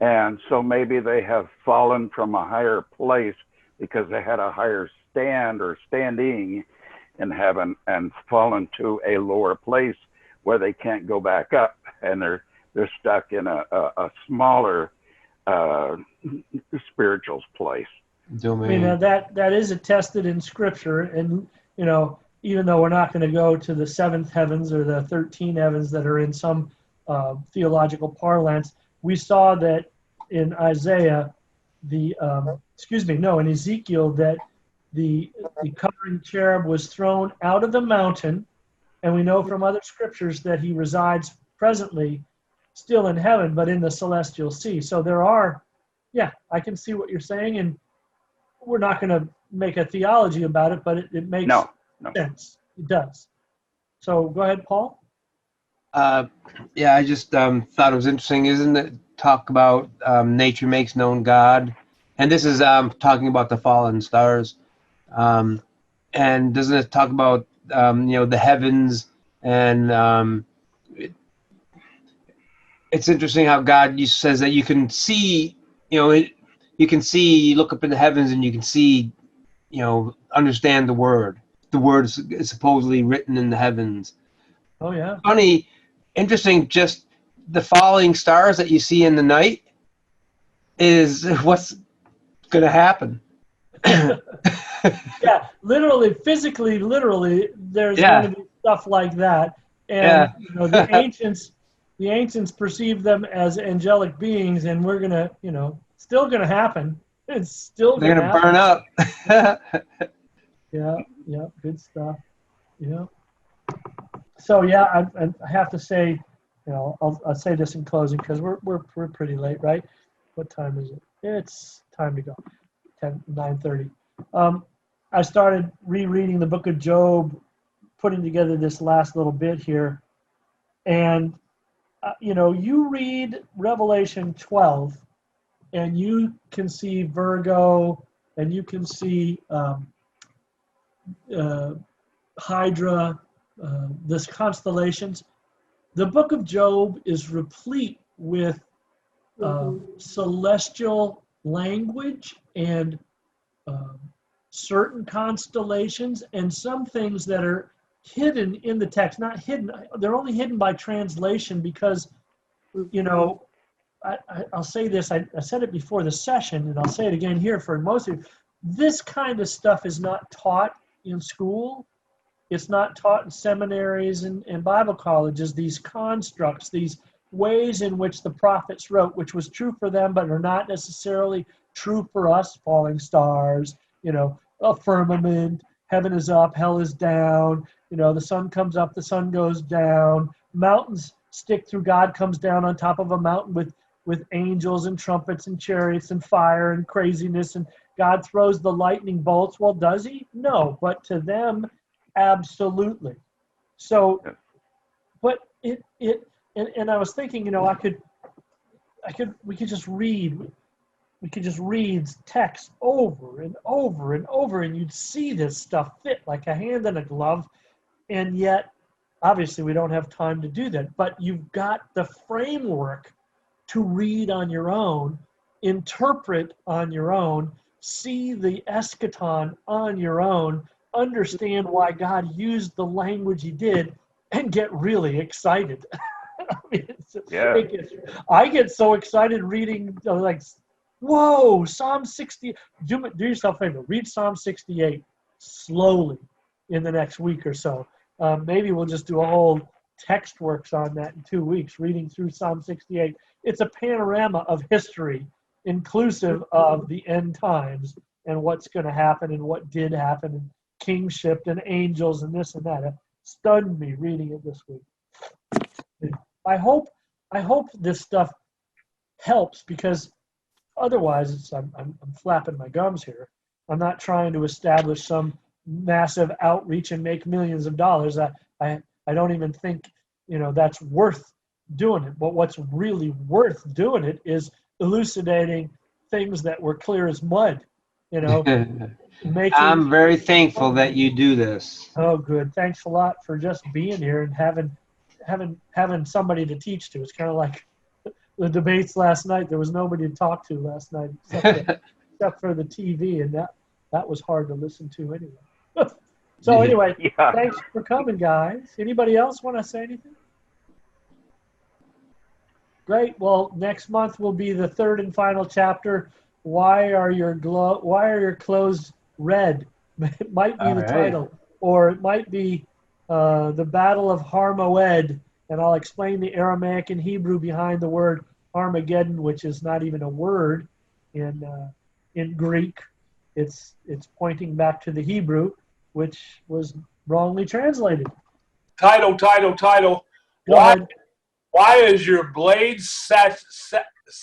And so maybe they have fallen from a higher place because they had a higher stand or standing in heaven and fallen to a lower place where they can't go back up, and they're stuck in a smaller spiritual place. Domain. I mean, that is attested in Scripture, and even though we're not going to go to the seventh heavens or the 13 heavens that are in some theological parlance, we saw that in Isaiah, in Ezekiel, that the covering cherub was thrown out of the mountain, and we know from other scriptures that he resides presently still in heaven, but in the celestial sea. So I can see what you're saying, and we're not going to make a theology about it, but it makes sense. It does. So go ahead, Paul. I just thought it was interesting. Isn't it talk about nature makes known God? And this is talking about the fallen stars. And doesn't it talk about the heavens? And it's interesting how God says that you can see, you can see, look up in the heavens and you can see, understand the word. The word is supposedly written in the heavens. Oh yeah. Funny, interesting. Just the falling stars that you see in the night is what's going to happen. Yeah, literally, physically, literally, there's going to be stuff like that, and the ancients perceive them as angelic beings, and we're gonna, still gonna happen. It's still they're gonna burn up. Yeah, good stuff. Yeah. So yeah, I have to say, I'll say this in closing because we're pretty late, right? What time is it? It's time to go. 9:30. I started rereading the book of Job, putting together this last little bit here, and you read Revelation 12, and you can see Virgo, and you can see Hydra, this constellations. The book of Job is replete with celestial language and certain constellations and some things that are hidden in the text. Not hidden, they're only hidden by translation because, I'll say this, I said it before the session, and I'll say it again here for most of you. This kind of stuff is not taught in school. It's not taught in seminaries and Bible colleges, these constructs, these ways in which the prophets wrote, which was true for them, but are not necessarily true for us. Falling stars, a firmament, heaven is up, hell is down, the sun comes up, the sun goes down, mountains stick through, God comes down on top of a mountain with angels and trumpets and chariots and fire and craziness, and God throws the lightning bolts. Well, does he? No, but to them, absolutely. So, but and I was thinking, we could just read text over and over and over, and you'd see this stuff fit like a hand in a glove, and yet, obviously, we don't have time to do that. But you've got the framework to read on your own, interpret on your own, see the eschaton on your own, understand why God used the language he did, and get really excited. I get so excited reading, whoa, Psalm 60. Do yourself a favor, read Psalm 68 slowly in the next week or so. Maybe we'll just do a whole text works on that in 2 weeks, reading through Psalm 68. It's a panorama of history, inclusive of the end times and what's going to happen and what did happen, and kingship and angels and this and that. It stunned me reading it this week. I hope this stuff helps, because otherwise I'm flapping my gums here. I'm not trying to establish some massive outreach and make millions of dollars. I don't even think that's worth doing it. But what's really worth doing it is elucidating things that were clear as mud. I'm very thankful that you do this. Oh, good. Thanks a lot for just being here and having somebody to teach to. It's kind of like the debates last night. There was nobody to talk to last night except for the TV, and that was hard to listen to anyway. So anyway, Yeah. thanks for coming, guys. Anybody else want to say anything? Great. Well, next month will be the third and final chapter. Why are your clothes red? It might be All the right. title, or it might be the Battle of Harmoed, and I'll explain the Aramaic and Hebrew behind the word Armageddon, which is not even a word in Greek. It's pointing back to the Hebrew, which was wrongly translated. Title. Go Why ahead. why is your blade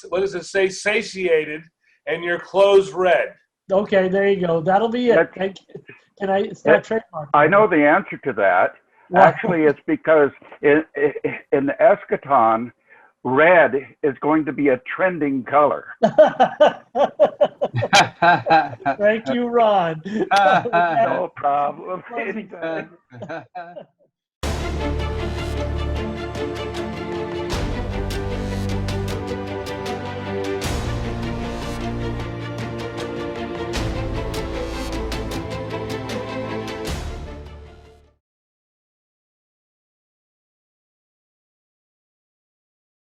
what does it say? Satiated, and your clothes red? Okay, there you go. That'll be it. That's- Can I? It's not trademark. I know the answer to that. Wow. Actually, it's because in the eschaton, red is going to be a trending color. Thank you, Ron. No problem. Pleasant. Anytime.